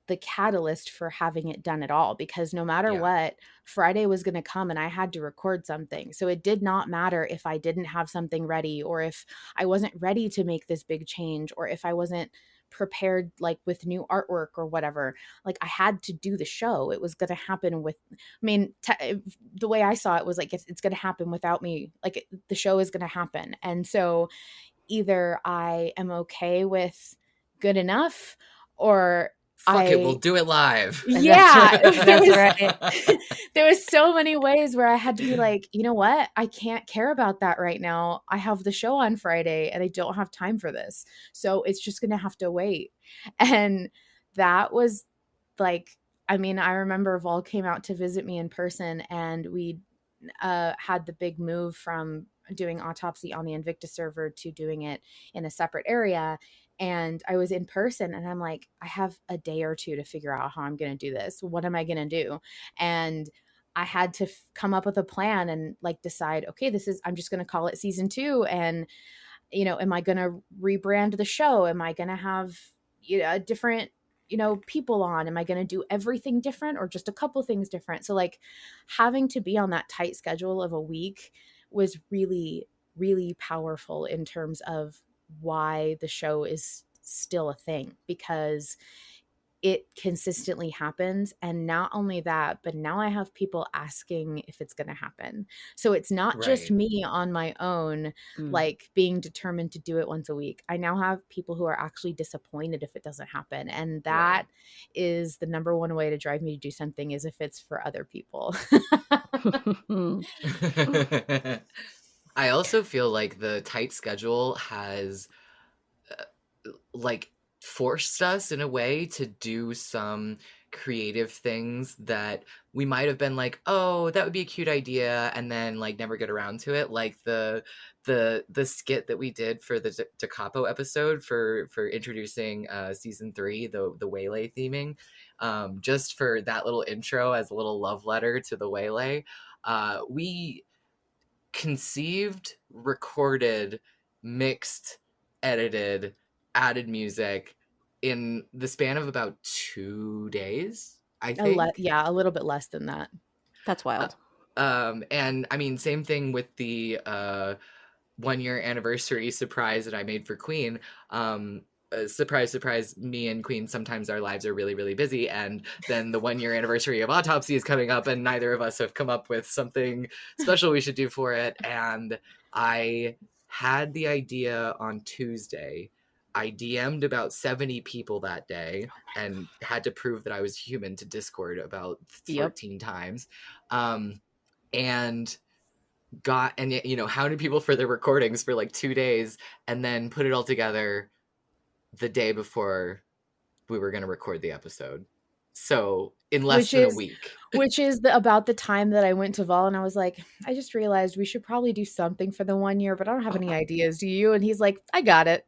[SPEAKER 1] the catalyst for having it done at all, because no matter
[SPEAKER 2] Yeah.
[SPEAKER 1] what, Friday was going to come and I had to record something. So it did not matter if I didn't have something ready, or if I wasn't ready to make this big change, or if I wasn't prepared, like with new artwork or whatever. Like, I had to do the show. It was going to happen with, I mean, the way I saw it was like, it's going to happen without me. Like, the show is going to happen. And so either I am okay with good enough, or
[SPEAKER 2] Fuck it, we'll do it live.
[SPEAKER 3] That's
[SPEAKER 1] yeah,
[SPEAKER 3] that's right.
[SPEAKER 1] there was so many ways where I had to be like, you know what? I can't care about that right now. I have the show on Friday and I don't have time for this. So it's just going to have to wait. And that was like, I mean, I remember Vol came out to visit me in person, and we had the big move from doing Autopsy on the Invictus server to doing it in a separate area. And I was in person and I'm like, I have a day or two to figure out how I'm going to do this. What am I going to do? And I had to come up with a plan and like decide, okay, I'm just going to call it season 2. And, am I going to rebrand the show? Am I going to have, a different, people on? Am I going to do everything different or just a couple things different? So like having to be on that tight schedule of a week was really, really powerful in terms of why the show is still a thing, because it consistently happens. And not only that, but now I have people asking if it's going to happen. So it's not just
[SPEAKER 2] Right.
[SPEAKER 1] me on my own, like being determined to do it once a week. I now have people who are actually disappointed if it doesn't happen. And that
[SPEAKER 2] Right.
[SPEAKER 1] is the number one way to drive me to do something, is if it's for other people.
[SPEAKER 2] I also feel like the tight schedule has like forced us in a way to do some creative things that we might have been like, oh, that would be a cute idea, and then like never get around to it. Like the skit that we did for the Capo episode for introducing season 3, the Waylay theming, just for that little intro as a little love letter to the Waylay. We conceived, recorded, mixed, edited, added music in the span of about 2 days, I think.
[SPEAKER 1] Yeah, a little bit less than that.
[SPEAKER 3] That's wild.
[SPEAKER 2] And I mean, same thing with the 1-year anniversary surprise that I made for Queen. Surprise, surprise, me and Queen, sometimes our lives are really, really busy. And then the 1-year anniversary of Autopsy is coming up, and neither of us have come up with something special we should do for it. And I had the idea on Tuesday. I DM'd about 70 people that day and had to prove that I was human to Discord about 14 times. And hounded people for their recordings for like 2 days, and then put it all together the day before we were going to record the episode. So in less than a week.
[SPEAKER 1] Which is about the time that I went to Vol, and I was like, I just realized we should probably do something for the 1 year, but I don't have any ideas. Do you? And he's like, I got it.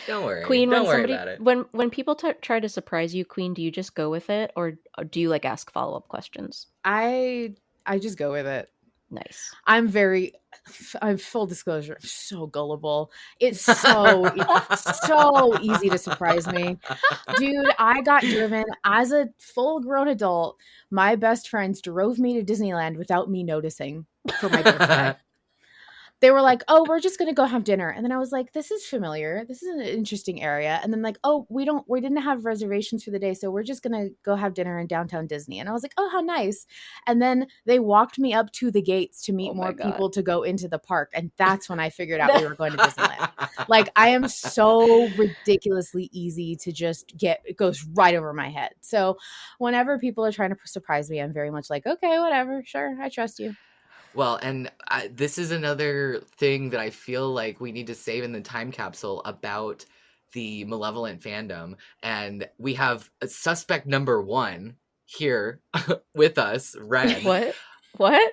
[SPEAKER 2] Don't worry.
[SPEAKER 3] Queen,
[SPEAKER 2] don't worry about it.
[SPEAKER 3] When people try to surprise you, Queen, do you just go with it, or do you like ask follow-up questions?
[SPEAKER 1] I just go with it.
[SPEAKER 3] Nice.
[SPEAKER 1] I'm full disclosure, so gullible. It's so so easy to surprise me. Dude, I got driven as a full-grown adult. My best friends drove me to Disneyland without me noticing for my birthday. They were like, oh, we're just going to go have dinner. And then I was like, this is familiar. This is an interesting area. And then like, oh, we didn't have reservations for the day. So we're just going to go have dinner in downtown Disney. And I was like, oh, how nice. And then they walked me up to the gates to meet more people to go into the park. And that's when I figured out we were going to Disneyland. Like, I am so ridiculously easy to just it goes right over my head. So whenever people are trying to surprise me, I'm very much like, okay, whatever. Sure. I trust you.
[SPEAKER 2] Well, and this is another thing that I feel like we need to save in the time capsule about the Malevolent fandom. And we have a suspect number 1 here with us, Ren.
[SPEAKER 3] What?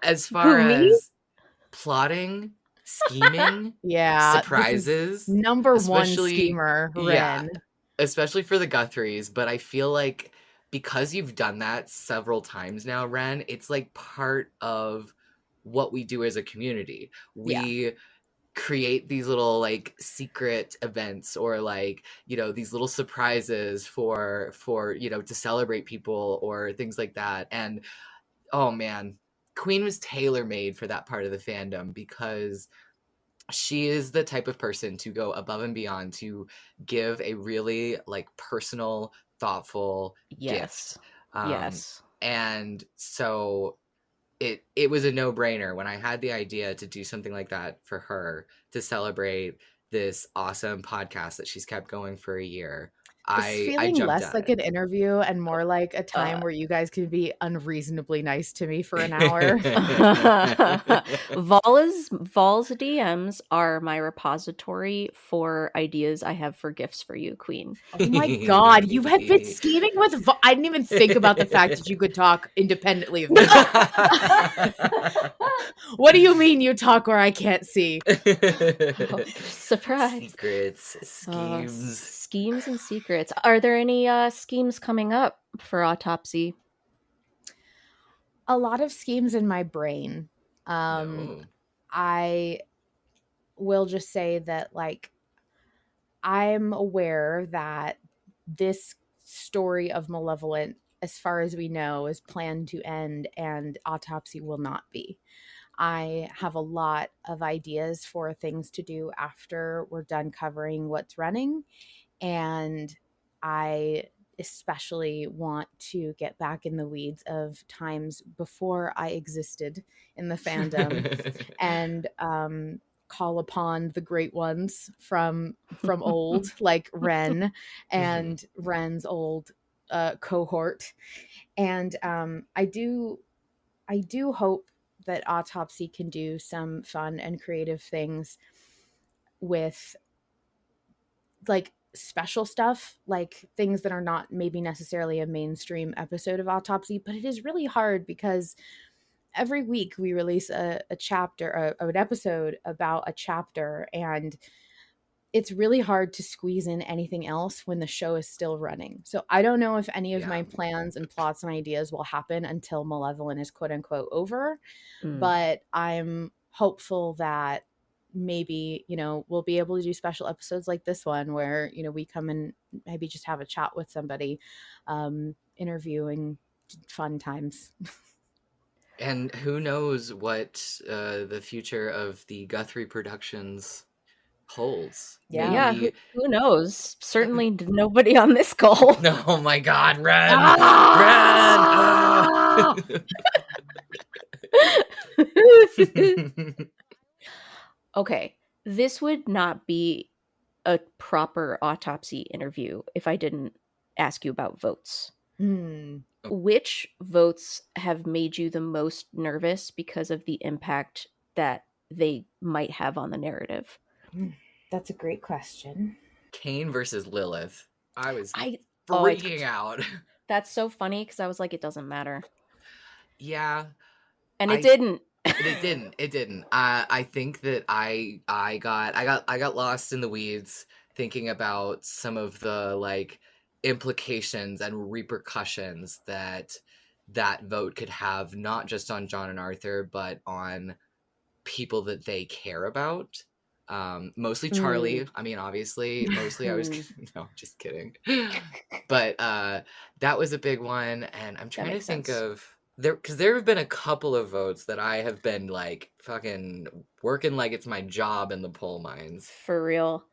[SPEAKER 2] As far as plotting, scheming, surprises.
[SPEAKER 1] Number 1 schemer, Ren.
[SPEAKER 2] Yeah, especially for the Guthries. But I feel like because you've done that several times now, Ren, it's like part of what we do as a community. We create these little like secret events, or like, these little surprises for to celebrate people or things like that. And oh man, Queen was tailor-made for that part of the fandom, because she is the type of person to go above and beyond to give a really like personal, thoughtful gift.
[SPEAKER 3] Yes.
[SPEAKER 2] And so it was a no-brainer when I had the idea to do something like that for her, to celebrate this awesome podcast that she's kept going for a year. I jumped
[SPEAKER 1] less
[SPEAKER 2] at
[SPEAKER 1] like
[SPEAKER 2] it.
[SPEAKER 1] an interview and more like a time where you guys could be unreasonably nice to me for an hour.
[SPEAKER 3] Vol's DMs are my repository for ideas I have for gifts for you, Queen.
[SPEAKER 1] Oh my God, you have been scheming with I didn't even think about the fact that you could talk independently of me. What do you mean you talk where I can't see?
[SPEAKER 3] Surprise.
[SPEAKER 2] Secrets, schemes.
[SPEAKER 3] Schemes and secrets. Are there any schemes coming up for Autopsy?
[SPEAKER 1] A lot of schemes in my brain. I will just say that, like, I'm aware that this story of Malevolent, as far as we know, is planned to end, and Autopsy will not be. I have a lot of ideas for things to do after we're done covering what's running, and I especially want to get back in the weeds of times before I existed in the fandom and call upon the great ones from old, like Ren and Ren's old cohort. And I do hope that Autopsy can do some fun and creative things with like special stuff, like things that are not maybe necessarily a mainstream episode of Autopsy, but it is really hard because every week we release a chapter, an episode about a chapter, and it's really hard to squeeze in anything else when the show is still running. So I don't know if any of my plans and plots and ideas will happen until Malevolent is quote unquote over, but I'm hopeful that maybe, you know, we'll be able to do special episodes like this one where, you know, we come and maybe just have a chat with somebody, interviewing. Fun times.
[SPEAKER 2] And who knows what the future of the Guthrie Productions holds.
[SPEAKER 3] Yeah,
[SPEAKER 2] Maybe...
[SPEAKER 3] who knows? Certainly nobody on this call.
[SPEAKER 2] Oh my god, Ren!
[SPEAKER 3] Ah!
[SPEAKER 2] Ren!
[SPEAKER 3] Okay, this would not be a proper Autopsy interview if I didn't ask you about votes. Which votes have made you the most nervous because of the impact that they might have on the narrative?
[SPEAKER 1] That's a great question.
[SPEAKER 2] Cain versus Lilith. I was freaking out.
[SPEAKER 3] That's so funny because I was like, it doesn't matter.
[SPEAKER 2] Yeah.
[SPEAKER 3] And it didn't.
[SPEAKER 2] It didn't. I think that I got lost in the weeds thinking about some of the like implications and repercussions that vote could have, not just on John and Arthur, but on people that they care about. Mostly Charlie. I mean, obviously, mostly I was no, just kidding. But that was a big one, and I'm trying to think of because there have been a couple of votes that I have been like fucking working like it's my job in the poll mines.
[SPEAKER 3] For real.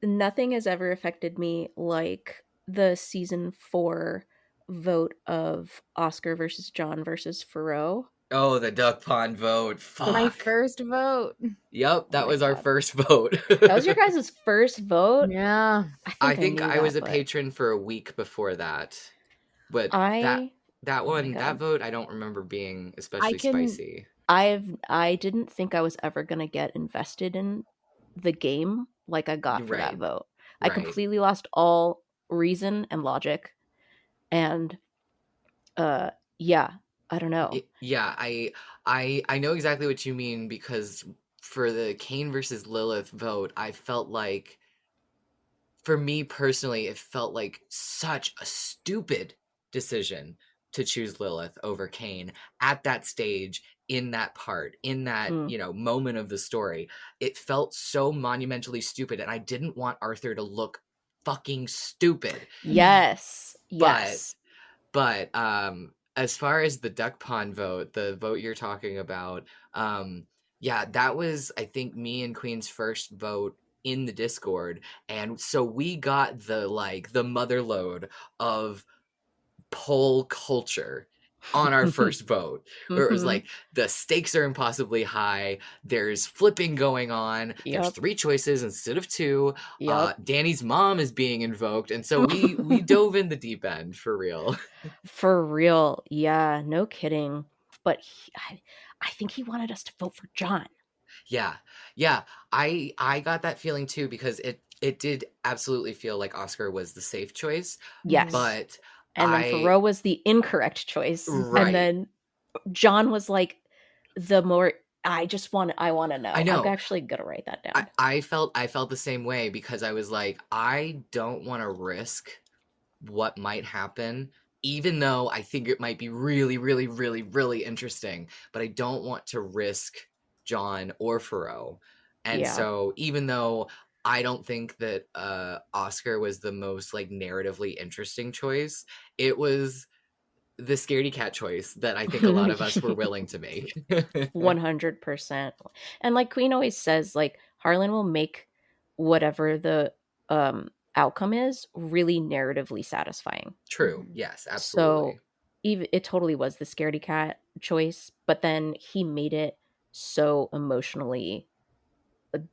[SPEAKER 3] Nothing has ever affected me like the season 4 vote of Oscar versus John versus Faroe.
[SPEAKER 2] Oh, the duck pond vote. Fuck.
[SPEAKER 1] My first vote.
[SPEAKER 2] Yep, that was our first vote.
[SPEAKER 3] That was your guys' first vote?
[SPEAKER 1] Yeah.
[SPEAKER 2] I think I was a patron for a week before that. But that one, that vote, I don't remember being especially spicy.
[SPEAKER 3] I didn't think I was ever going to get invested in the game like I got for that vote. I completely lost all reason and logic. And yeah, I don't know.
[SPEAKER 2] Yeah, I know exactly what you mean, because for the Cain versus Lilith vote, I felt like, for me personally, it felt like such a stupid decision to choose Lilith over Cain at that stage, in that part, in that, you know, moment of the story. It felt so monumentally stupid, and I didn't want Arthur to look fucking stupid.
[SPEAKER 3] Yes.
[SPEAKER 2] But as far as the duck pond vote, the vote you're talking about, yeah, that was, I think, me and Queen's first vote in the Discord, and so we got the mother lode of poll culture on our first vote, where it was like, the stakes are impossibly high, there's flipping going on, there's 3 choices instead of 2, Danny's mom is being invoked, and so we dove in the deep end, for real.
[SPEAKER 3] For real, yeah, no kidding. But I think he wanted us to vote for John.
[SPEAKER 2] Yeah, I got that feeling too, because it did absolutely feel like Oscar was the safe choice.
[SPEAKER 3] Yes.
[SPEAKER 2] But
[SPEAKER 3] and then Faroe was the incorrect choice. Right. And then John was like the more, I want to know.
[SPEAKER 2] I know.
[SPEAKER 3] I'm actually going to write that down.
[SPEAKER 2] I felt the same way, because I was like, I don't want to risk what might happen, even though I think it might be really, really, really, really interesting, but I don't want to risk John or Faroe. And so even though I don't think that Oscar was the most like narratively interesting choice. It was the scaredy cat choice that I think a lot of us were willing to make.
[SPEAKER 3] 100%. And like Queen always says, like Harlan will make whatever the outcome is really narratively satisfying.
[SPEAKER 2] True.
[SPEAKER 1] Mhm.
[SPEAKER 2] Yes,
[SPEAKER 3] So
[SPEAKER 2] absolutely.
[SPEAKER 3] even it totally was the scaredy cat choice, but then he made it so emotionally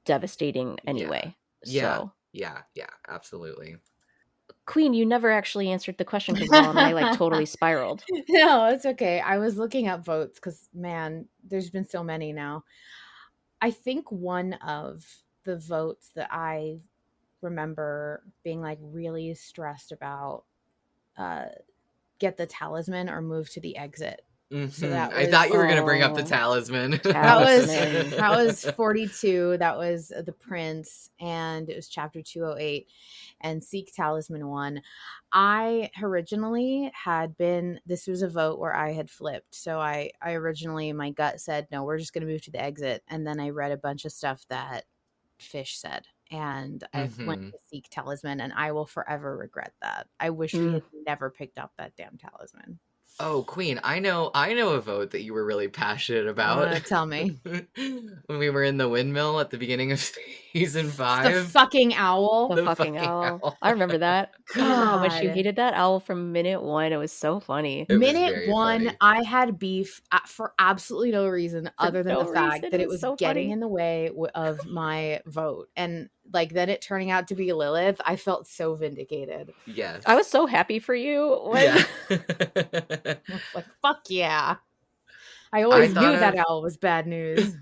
[SPEAKER 3] devastating
[SPEAKER 2] Yeah.
[SPEAKER 3] anyway.
[SPEAKER 2] Yeah.
[SPEAKER 3] So
[SPEAKER 2] Yeah. Yeah. Absolutely.
[SPEAKER 3] Queen, you never actually answered the question because Val and I like totally spiraled.
[SPEAKER 1] No, it's okay. I was looking up votes because, man, there's been so many now. I think one of the votes that I remember being like really stressed about, uh, get the talisman or move to the exit. So that
[SPEAKER 2] I thought
[SPEAKER 1] was
[SPEAKER 2] you were going to bring up the
[SPEAKER 3] Oh,
[SPEAKER 2] talisman.
[SPEAKER 1] that was
[SPEAKER 3] talisman.
[SPEAKER 1] that was 42. That was the prince, and it was chapter 208, and seek talisman 1. I originally had been, this was a vote where I had flipped. So I originally, my gut said no, we're just going to move to the exit, and then I read a bunch of stuff that Fish said, and I went
[SPEAKER 2] hmm
[SPEAKER 1] to seek talisman, and I will forever regret that. I wish we
[SPEAKER 3] Mm.
[SPEAKER 1] had never picked up that damn talisman.
[SPEAKER 2] Oh, Queen, I know a vote that you were really passionate about.
[SPEAKER 1] Tell me.
[SPEAKER 2] When we were in the windmill at the beginning of season
[SPEAKER 1] The
[SPEAKER 2] 5.
[SPEAKER 1] fucking owl.
[SPEAKER 3] The
[SPEAKER 2] The
[SPEAKER 3] fucking
[SPEAKER 2] fucking
[SPEAKER 3] owl.
[SPEAKER 2] owl.
[SPEAKER 3] I remember that. I remember how much you
[SPEAKER 1] God.
[SPEAKER 3] hated that owl from minute one. It was so funny.
[SPEAKER 2] It was
[SPEAKER 1] Minute
[SPEAKER 2] very
[SPEAKER 1] one,
[SPEAKER 2] funny.
[SPEAKER 1] I had beef for absolutely no reason
[SPEAKER 3] For
[SPEAKER 1] other than
[SPEAKER 3] no
[SPEAKER 1] the fact
[SPEAKER 3] reason.
[SPEAKER 1] that
[SPEAKER 3] It
[SPEAKER 1] it
[SPEAKER 3] was
[SPEAKER 1] was
[SPEAKER 3] so
[SPEAKER 1] getting
[SPEAKER 3] funny.
[SPEAKER 1] in the way of my vote. And like then it turning out to be Lilith, I felt so vindicated.
[SPEAKER 3] I
[SPEAKER 2] Yes.
[SPEAKER 3] was so happy for you
[SPEAKER 2] Yeah.
[SPEAKER 3] when
[SPEAKER 1] I was like, fuck yeah. I
[SPEAKER 2] I
[SPEAKER 1] always
[SPEAKER 2] thought
[SPEAKER 1] knew that
[SPEAKER 2] of
[SPEAKER 1] owl was bad news.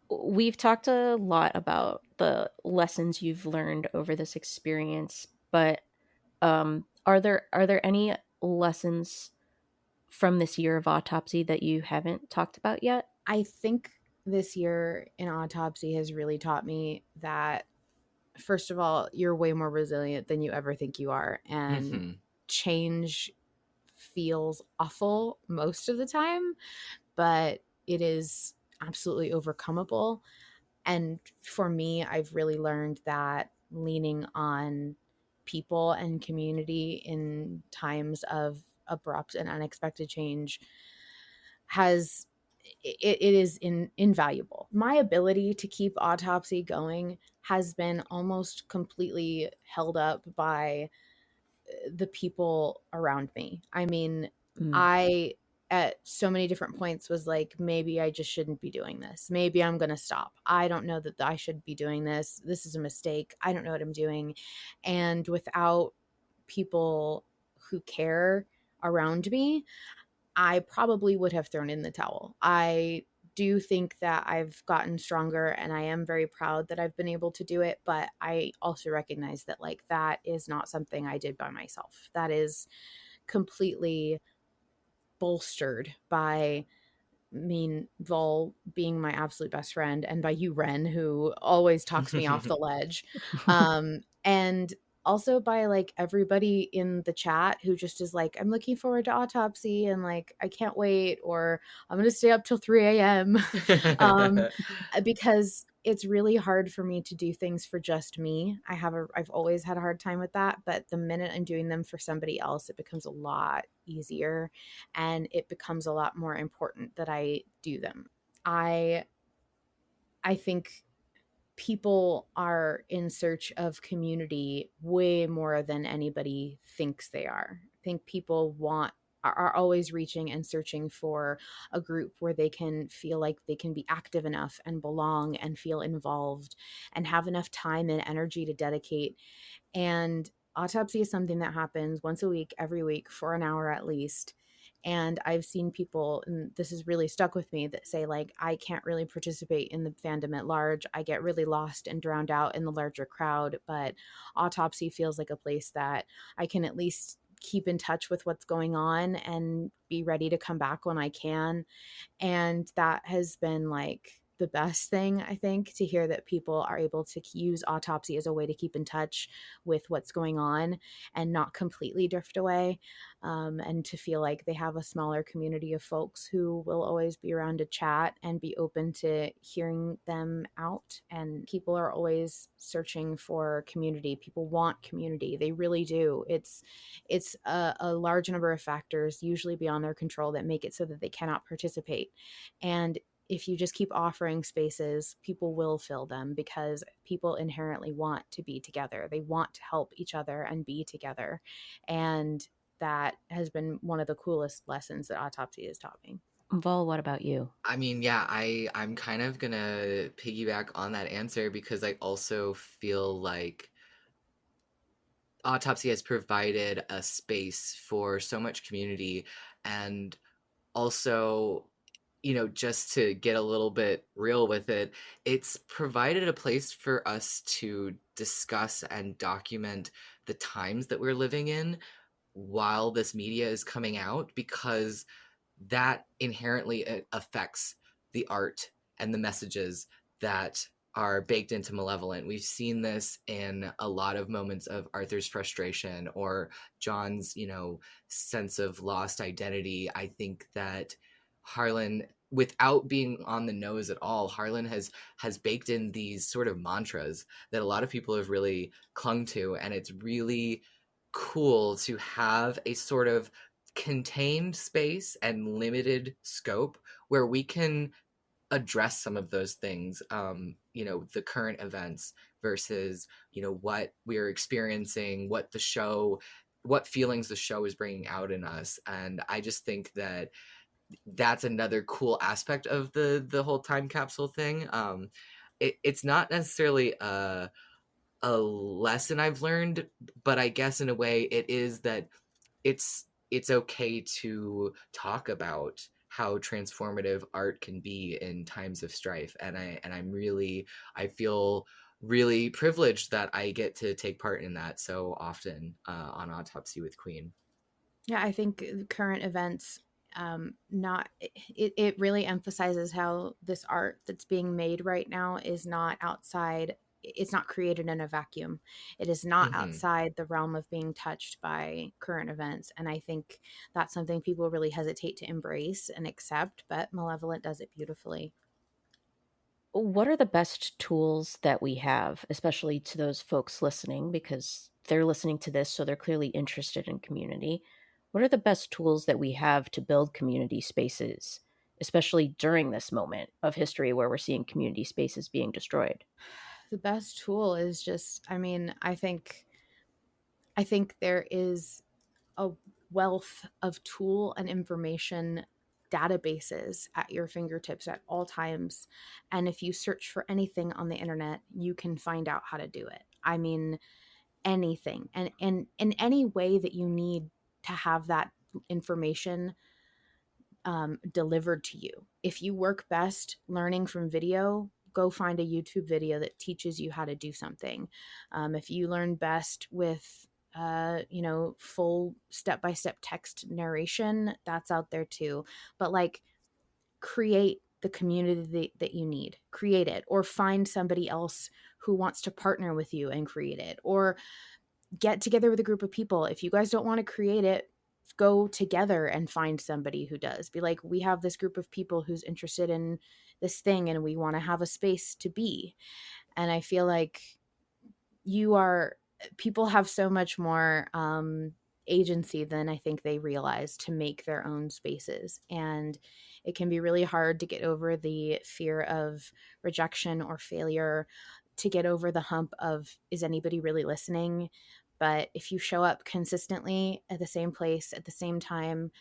[SPEAKER 3] we've talked a lot about the lessons you've learned over this experience, but are there any lessons from this year of autopsy that you haven't talked about yet?
[SPEAKER 1] I think this year in autopsy has really taught me that, first of all, you're way more resilient than you ever think you are. And
[SPEAKER 2] Mhm.
[SPEAKER 1] change feels awful most of the time, but it is absolutely overcomable. And for me, I've really learned that leaning on people and community in times of abrupt and unexpected change has it is invaluable. My ability to keep autopsy going has been almost completely held up by the people around me. I mean,
[SPEAKER 3] Mm.
[SPEAKER 1] I at so many different points was like, maybe I just shouldn't be doing this. Maybe I'm going to stop. I don't know that I should be doing this. This is a mistake. I don't know what I'm doing. And without people who care around me, I probably would have thrown in the towel. I do think that I've gotten stronger and I am very proud that I've been able to do it, but I also recognize that like that is not something I did by myself. That is completely bolstered by, I mean, Vol being my absolute best friend, and by you, Ren, who always talks me off the ledge. And also by like everybody in the chat who just is like, I'm looking forward to autopsy and like, I can't wait, or I'm going to stay up till 3 a.m. um, because it's really hard for me to do things for just me. I've always had a hard time with that, but the minute I'm doing them for somebody else, it becomes a lot easier and it becomes a lot more important that I do them. I I think people are in search of community way more than anybody thinks they are. I think people are always reaching and searching for a group where they can feel like they can be active enough and belong and feel involved and have enough time and energy to dedicate. And autopsy is something that happens once a week, every week, for an hour at least. And I've seen people, and this has really stuck with me, that say, like, I can't really participate in the fandom at large. I get really lost and drowned out in the larger crowd. But autopsy feels like a place that I can at least keep in touch with what's going on and be ready to come back when I can. And that has been like the best thing, I think, to hear that people are able to use Autopsy as a way to keep in touch with what's going on and not completely drift away, and to feel like they have a smaller community of folks who will always be around to chat and be open to hearing them out. And people are always searching for community. People want community. They really do. It's a large number of factors, usually beyond their control, that make it so that they cannot participate. And if you just keep offering spaces, people will fill them because people inherently want to be together. They want to help each other and be together. And that has been one of the coolest lessons that Autopsy has taught me.
[SPEAKER 3] Vol, what about you?
[SPEAKER 2] I mean, yeah, I'm kind of gonna piggyback on that answer because I also feel like Autopsy has provided a space for so much community, and also, just to get a little bit real with it, it's provided a place for us to discuss and document the times that we're living in while this media is coming out, because that inherently affects the art and the messages that are baked into Malevolent. We've seen this in a lot of moments of Arthur's frustration or John's, sense of lost identity. I think that Harlan, without being on the nose at all, Harlan has baked in these sort of mantras that a lot of people have really clung to, and it's really cool to have a sort of contained space and limited scope where we can address some of those things, the current events versus what we're experiencing, what feelings the show is bringing out in us. And I just think that that's another cool aspect of the whole time capsule thing. It's not necessarily a lesson I've learned, but I guess in a way it is that it's okay to talk about how transformative art can be in times of strife. And I feel really privileged that I get to take part in that so often on Autopsy with Queen.
[SPEAKER 1] Yeah, I think current events, not it really emphasizes how this art that's being made right now is not outside. It's not created in a vacuum. It is not
[SPEAKER 2] Mm-hmm.
[SPEAKER 1] outside the realm of being touched by current events. And I think that's something people really hesitate to embrace and accept, but Malevolent does it beautifully.
[SPEAKER 3] What are the best tools that we have, especially to those folks listening, because they're listening to this, so they're clearly interested in community? What are the best tools that we have to build community spaces, especially during this moment of history where we're seeing community spaces being destroyed?
[SPEAKER 1] The best tool is just, I mean, I think there is a wealth of tool and information databases at your fingertips at all times. And if you search for anything on the internet, you can find out how to do it. I mean, anything. And in any way that you need to have that information delivered to you. If you work best learning from video, go find a YouTube video that teaches you how to do something. If you learn best with full step-by-step text narration, that's out there too. But like, create the community that you need, create it, or find somebody else who wants to partner with you and create it, or get together with a group of people. If you guys don't want to create it, go together and find somebody who does. Be like, we have this group of people who's interested in this thing and we want to have a space to be. And I feel like people have so much more agency than I think they realize to make their own spaces. And it can be really hard to get over the fear of rejection or failure, to get over the hump of, is anybody really listening? But if you show up consistently at the same place at the same time,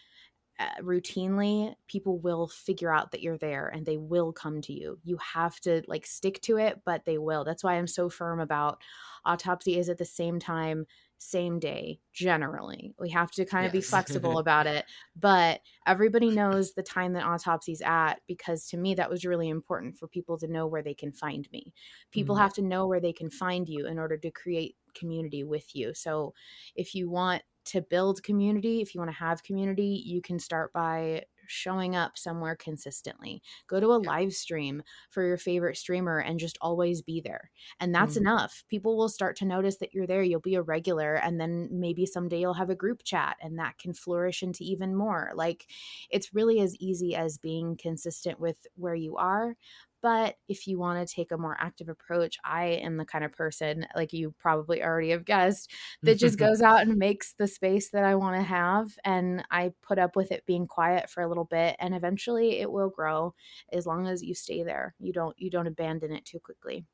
[SPEAKER 1] routinely, people will figure out that you're there and they will come to you. You have to like stick to it, but they will. That's why I'm so firm about Autopsy is at the same time, same day. Generally, we have to kind of be
[SPEAKER 2] Yes.
[SPEAKER 1] flexible about it, but everybody knows the time that Autopsy's at, because to me that was really important for people to know where they can find me. People
[SPEAKER 2] Mhm.
[SPEAKER 1] have to know where they can find you in order to create community with you. So if you want to build community, if you want to have community, you can start by showing up somewhere consistently. Go to a
[SPEAKER 2] Yeah.
[SPEAKER 1] live stream for your favorite streamer and just always be there. And that's
[SPEAKER 2] Mhm.
[SPEAKER 1] enough. People will start to notice that you're there. You'll be a regular. And then maybe someday you'll have a group chat and that can flourish into even more. Like, it's really as easy as being consistent with where you are. But if you want to take a more active approach, I am the kind of person, like you probably already have guessed, that just goes out and makes the space that I want to have. And I put up with it being quiet for a little bit, and eventually it will grow as long as you stay there. You don't abandon it too quickly.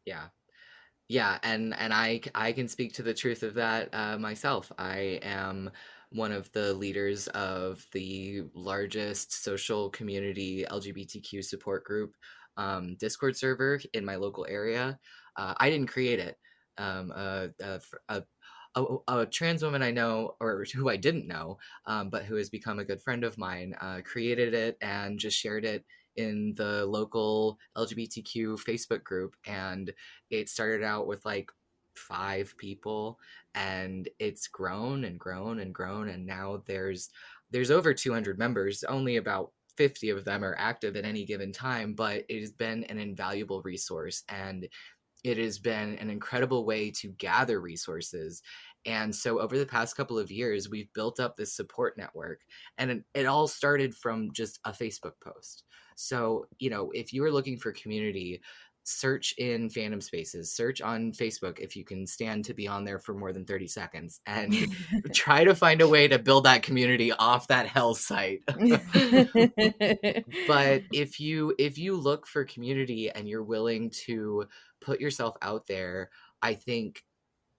[SPEAKER 2] Yeah. Yeah, and I can speak to the truth of that myself. I am one of the leaders of the largest social community LGBTQ support group Discord server in my local area. I didn't create it. A trans woman I know, or who I didn't know, but who has become a good friend of mine, created it and just shared it in the local LGBTQ Facebook group. And it started out with like 5 people, and it's grown and grown and grown, and now there's over 200 members. Only about 50 of them are active at any given time, but it has been an invaluable resource, and it has been an incredible way to gather resources. And so over the past couple of years, we've built up this support network, and it all started from just a Facebook post. So, if you are looking for community, search in fandom spaces, search on Facebook if you can stand to be on there for more than 30 seconds, and try to find a way to build that community off that hell site. But if you look for community and you're willing to put yourself out there, I think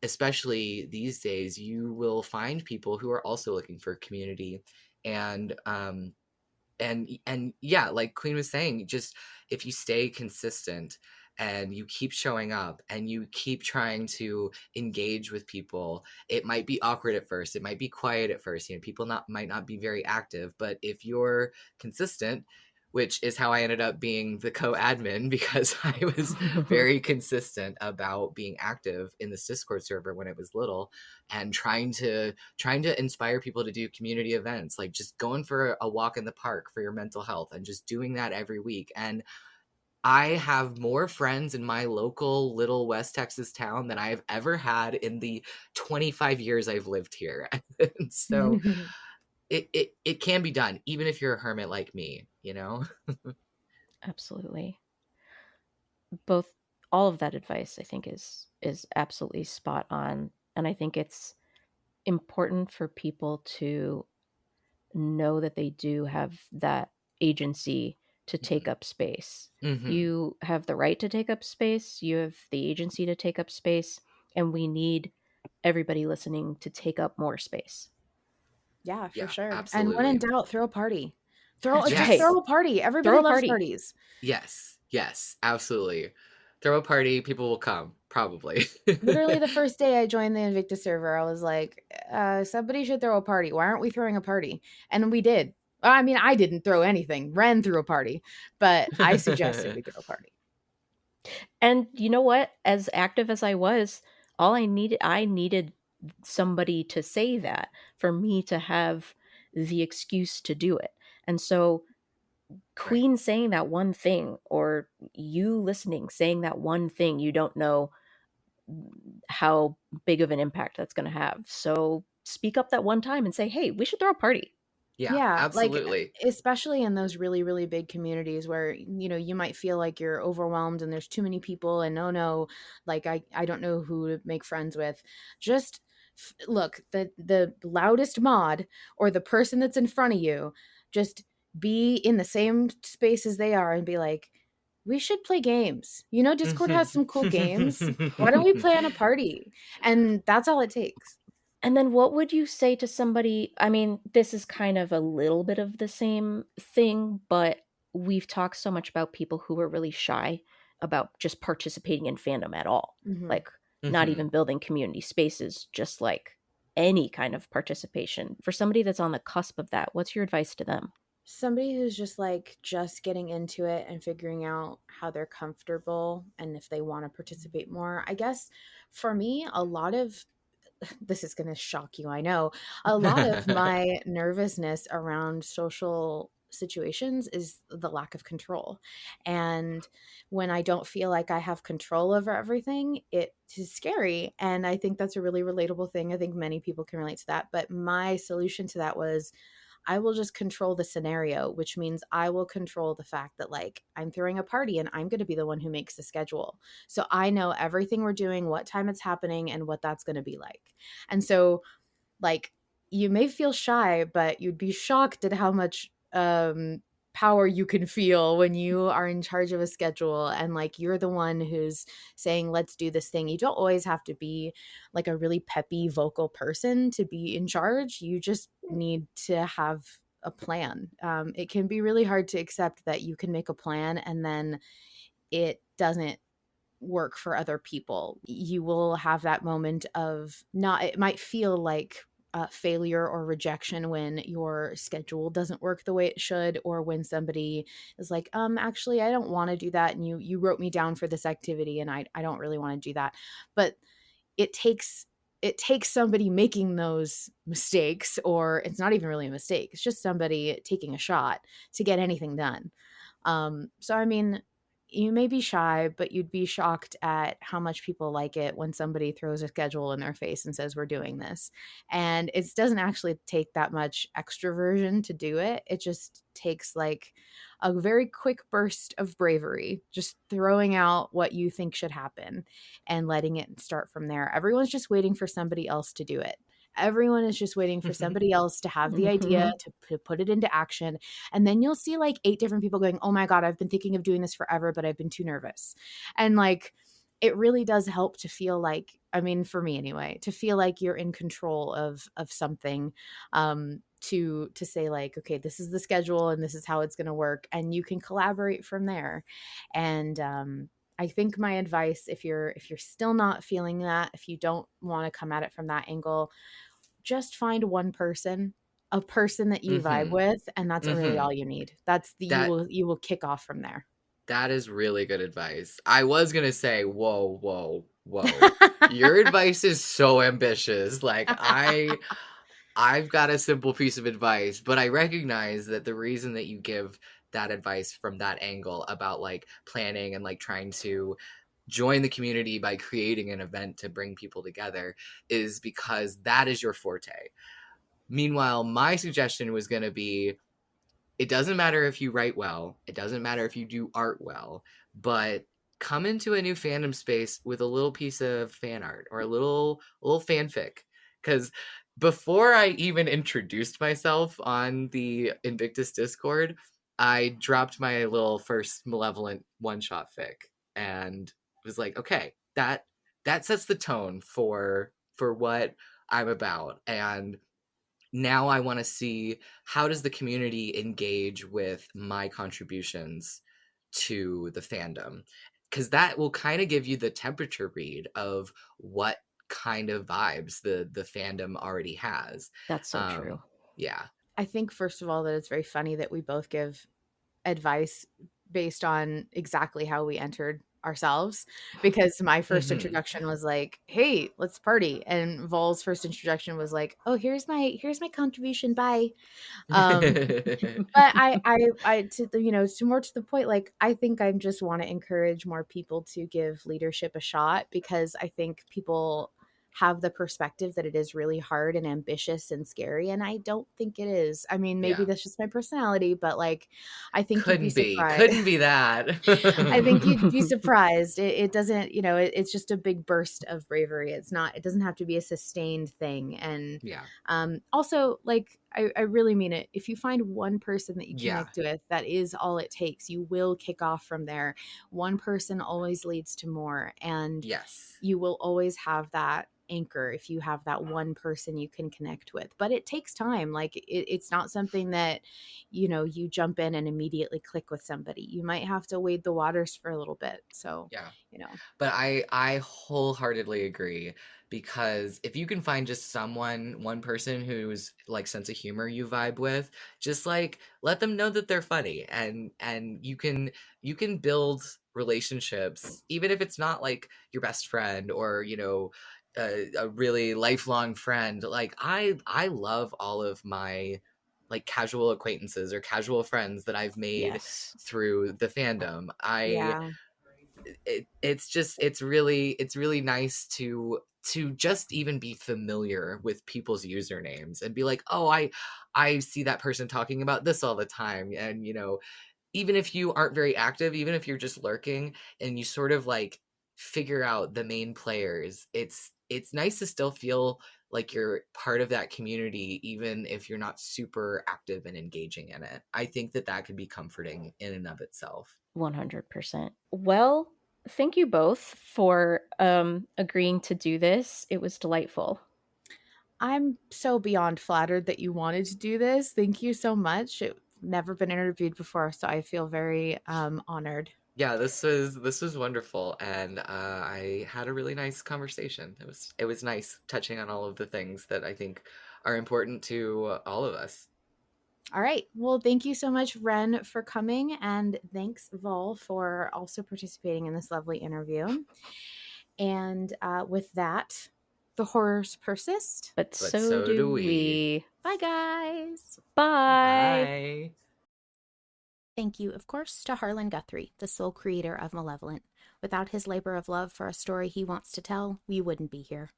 [SPEAKER 2] especially these days you will find people who are also looking for community. And yeah, like Queen was saying, just if you stay consistent and you keep showing up and you keep trying to engage with people, it might be awkward at first, it might be quiet at first, people might not be very active, but if you're consistent, which is how I ended up being the co-admin, because I was very consistent about being active in this Discord server when it was little, and trying to inspire people to do community events, like just going for a walk in the park for your mental health, and just doing that every week. And I have more friends in my local little West Texas town than I've ever had in the 25 years I've lived here. And so it can be done, even if you're a hermit like me.
[SPEAKER 3] Absolutely. Both all of that advice I think is absolutely spot on, and I think it's important for people to know that they do have that agency to take up space.
[SPEAKER 2] Mm-hmm.
[SPEAKER 3] You have the right to take up space, you have the agency to take up space, and we need everybody listening to take up more space.
[SPEAKER 1] Yeah, for
[SPEAKER 2] Yeah,
[SPEAKER 1] sure. And when in
[SPEAKER 2] absolutely.
[SPEAKER 1] doubt, throw a party.
[SPEAKER 3] That's
[SPEAKER 1] Just
[SPEAKER 3] right.
[SPEAKER 2] Yes.
[SPEAKER 1] throw a party. Everybody
[SPEAKER 3] Throw a
[SPEAKER 1] loves
[SPEAKER 3] party.
[SPEAKER 1] parties.
[SPEAKER 2] Yes, absolutely. Throw a party, people will come, probably.
[SPEAKER 1] Literally the first day I joined the Invictus server, I was like, somebody should throw a party. Why aren't we throwing a party? And we did. Well, I mean, I didn't throw anything. Ren threw a party, but I suggested we throw a party.
[SPEAKER 3] And you know what? As active as I was, I needed somebody to say that for me to have the excuse to do it. And so
[SPEAKER 2] Right.
[SPEAKER 3] Queen saying that one thing, or you listening saying that one thing, you don't know how big of an impact that's going to have. So speak up that one time and say, hey, we should throw a party.
[SPEAKER 2] Yeah,
[SPEAKER 1] Yeah, like,
[SPEAKER 2] absolutely.
[SPEAKER 1] especially in those really, really big communities where, you might feel like you're overwhelmed and there's too many people and no, like I don't know who to make friends with. Just look, the loudest mod or the person that's in front of you, just be in the same space as they are and be like, we should play games. Discord has some cool games. Why don't we play on a party? And that's all it takes.
[SPEAKER 3] And then what would you say to somebody? I mean, this is kind of a little bit of the same thing, but we've talked so much about people who are really shy about just participating in fandom at all.
[SPEAKER 1] Mhm.
[SPEAKER 3] Like not even building community spaces, just like any kind of participation. For somebody that's on the cusp of that, what's your advice to them?
[SPEAKER 1] Somebody who's just getting into it and figuring out how they're comfortable and if they want to participate more. I guess for me, a lot of this is going to shock you, I know. A lot of my nervousness around social situations is the lack of control. And when I don't feel like I have control over everything, it is scary. And I think that's a really relatable thing. I think many people can relate to that. But my solution to that was I will just control the scenario, which means I will control the fact that like I'm throwing a party and I'm going to be the one who makes the schedule. So I know everything we're doing, what time it's happening, and what that's going to be like. And so like you may feel shy, but you'd be shocked at how much power you can feel when you are in charge of a schedule and like you're the one who's saying let's do this thing. You don't always have to be like a really peppy vocal person to be in charge. You just need to have a plan. It can be really hard to accept that you can make a plan and then it doesn't work for other people. You will have that moment of not, it might feel like failure or rejection when your schedule doesn't work the way it should, or when somebody is like, actually, I don't want to do that. And you wrote me down for this activity and I don't really want to do that. But it takes, it takes somebody making those mistakes, or it's not even really a mistake. It's just somebody taking a shot to get anything done. So I mean, you may be shy, but you'd be shocked at how much people like it when somebody throws a schedule in their face and says, we're doing this. And it doesn't actually take that much extroversion to do it. It just takes like a very quick burst of bravery, just throwing out what you think should happen and letting it start from there. Everyone's just waiting for somebody else to do it. Everyone is just waiting for somebody else to have the idea to put it into action. And then you'll see like 8 different people going, oh my God, I've been thinking of doing this forever, but I've been too nervous. And like, it really does help to feel like, I mean, for me anyway, to feel like you're in control of something, to say like, okay, this is the schedule and this is how it's going to work. And you can collaborate from there. And, I think my advice, if you're still not feeling that, if you don't want to come at it from that angle, just find one person, a person that you vibe
[SPEAKER 2] Mm-hmm.
[SPEAKER 1] with, and that's really
[SPEAKER 2] Mm-hmm.
[SPEAKER 1] all you need. That's the
[SPEAKER 2] That
[SPEAKER 1] you will kick off from there.
[SPEAKER 2] that is really good advice. I was gonna say, whoa, whoa, whoa. Your advice is so ambitious. Like I've got a simple piece of advice, but I recognize that the reason that you give that advice from that angle about like planning and like trying to join the community by creating an event to bring people together is because that is your forte. Meanwhile, my suggestion was going to be it doesn't matter if you write well, it doesn't matter if you do art well, but come into a new fandom space with a little piece of fan art or a little fanfic. Because before I even introduced myself on the Invictus Discord, I dropped my little first Malevolent one-shot fic and was like, okay, that sets the tone for what I'm about. And now I want to see how does the community engage with my contributions to the fandom, because that will kind of give you the temperature read of what kind of vibes the fandom already has.
[SPEAKER 3] That's so true.
[SPEAKER 2] Yeah.
[SPEAKER 1] I think first of all that it's very funny that we both give advice based on exactly how we entered ourselves, because my first
[SPEAKER 2] Mm-hmm.
[SPEAKER 1] introduction was like, hey, let's party, and Vol's first introduction was like, oh, here's my contribution, bye. um but I to the, to more to the point, like I think I just want to encourage more people to give leadership a shot, because I think people have the perspective that it is really hard and ambitious and scary, and I don't think it is. I mean, maybe
[SPEAKER 2] Yeah.
[SPEAKER 1] that's just my personality, but like I think you'd be surprised.
[SPEAKER 2] Couldn't be that.
[SPEAKER 1] I think you'd be surprised. It doesn't, it's just a big burst of bravery. It's not, it doesn't have to be a sustained thing. And
[SPEAKER 2] Yeah.
[SPEAKER 1] also, like, I really mean it. If you find one person that you
[SPEAKER 2] Yeah.
[SPEAKER 1] connect with, that is all it takes. You will kick off from there. One person always leads to more. And
[SPEAKER 2] Yes.
[SPEAKER 1] you will always have that anchor if you have that one person you can connect with. But it takes time. Like it's not something that you jump in and immediately click with somebody. You might have to wade the waters for a little bit. So
[SPEAKER 2] Yeah.
[SPEAKER 1] you know
[SPEAKER 2] But I wholeheartedly agree, because if you can find just one person whose like sense of humor you vibe with, just like let them know that they're funny, and you can build relationships even if it's not like your best friend or a really lifelong friend. Like I love all of my like casual acquaintances or casual friends that I've made
[SPEAKER 3] Yes.
[SPEAKER 2] through the fandom.
[SPEAKER 1] Yeah.
[SPEAKER 2] It's really nice to just even be familiar with people's usernames and be like, oh, I see that person talking about this all the time. And even if you aren't very active, even if you're just lurking and you sort of like figure out the main players, it's nice to still feel like you're part of that community, even if you're not super active and engaging in it. I think that could be comforting in and of itself.
[SPEAKER 3] 100%. Well, thank you both for agreeing to do this. It was delightful.
[SPEAKER 1] I'm so beyond flattered that you wanted to do this. Thank you so much. I've never been interviewed before, so I feel very honored.
[SPEAKER 2] Yeah, this was wonderful, and I had a really nice conversation. It was nice touching on all of the things that I think are important to all of us.
[SPEAKER 1] All right. Well, thank you so much, Ren, for coming. And thanks, Vol, for also participating in this lovely interview. And with that, the horrors persist.
[SPEAKER 3] But
[SPEAKER 2] But
[SPEAKER 3] so do we.
[SPEAKER 1] Bye, guys.
[SPEAKER 3] Bye.
[SPEAKER 2] Bye.
[SPEAKER 1] Thank you, of course, to Harlan Guthrie, the sole creator of Malevolent. Without his labor of love for a story he wants to tell, we wouldn't be here.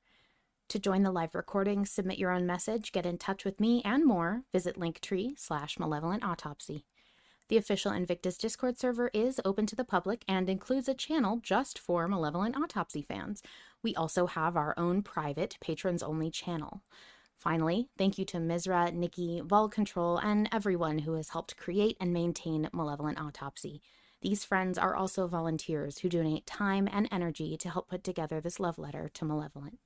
[SPEAKER 1] To join the live recording, submit your own message, get in touch with me, and more, visit linktree/Malevolent Autopsy. The official Invictus Discord server is open to the public and includes a channel just for Malevolent Autopsy fans. We also have our own private, patrons-only channel. Finally, thank you to Mizra, Nikki, Vol Control, and everyone who has helped create and maintain Malevolent Autopsy. These friends are also volunteers who donate time and energy to help put together this love letter to Malevolent.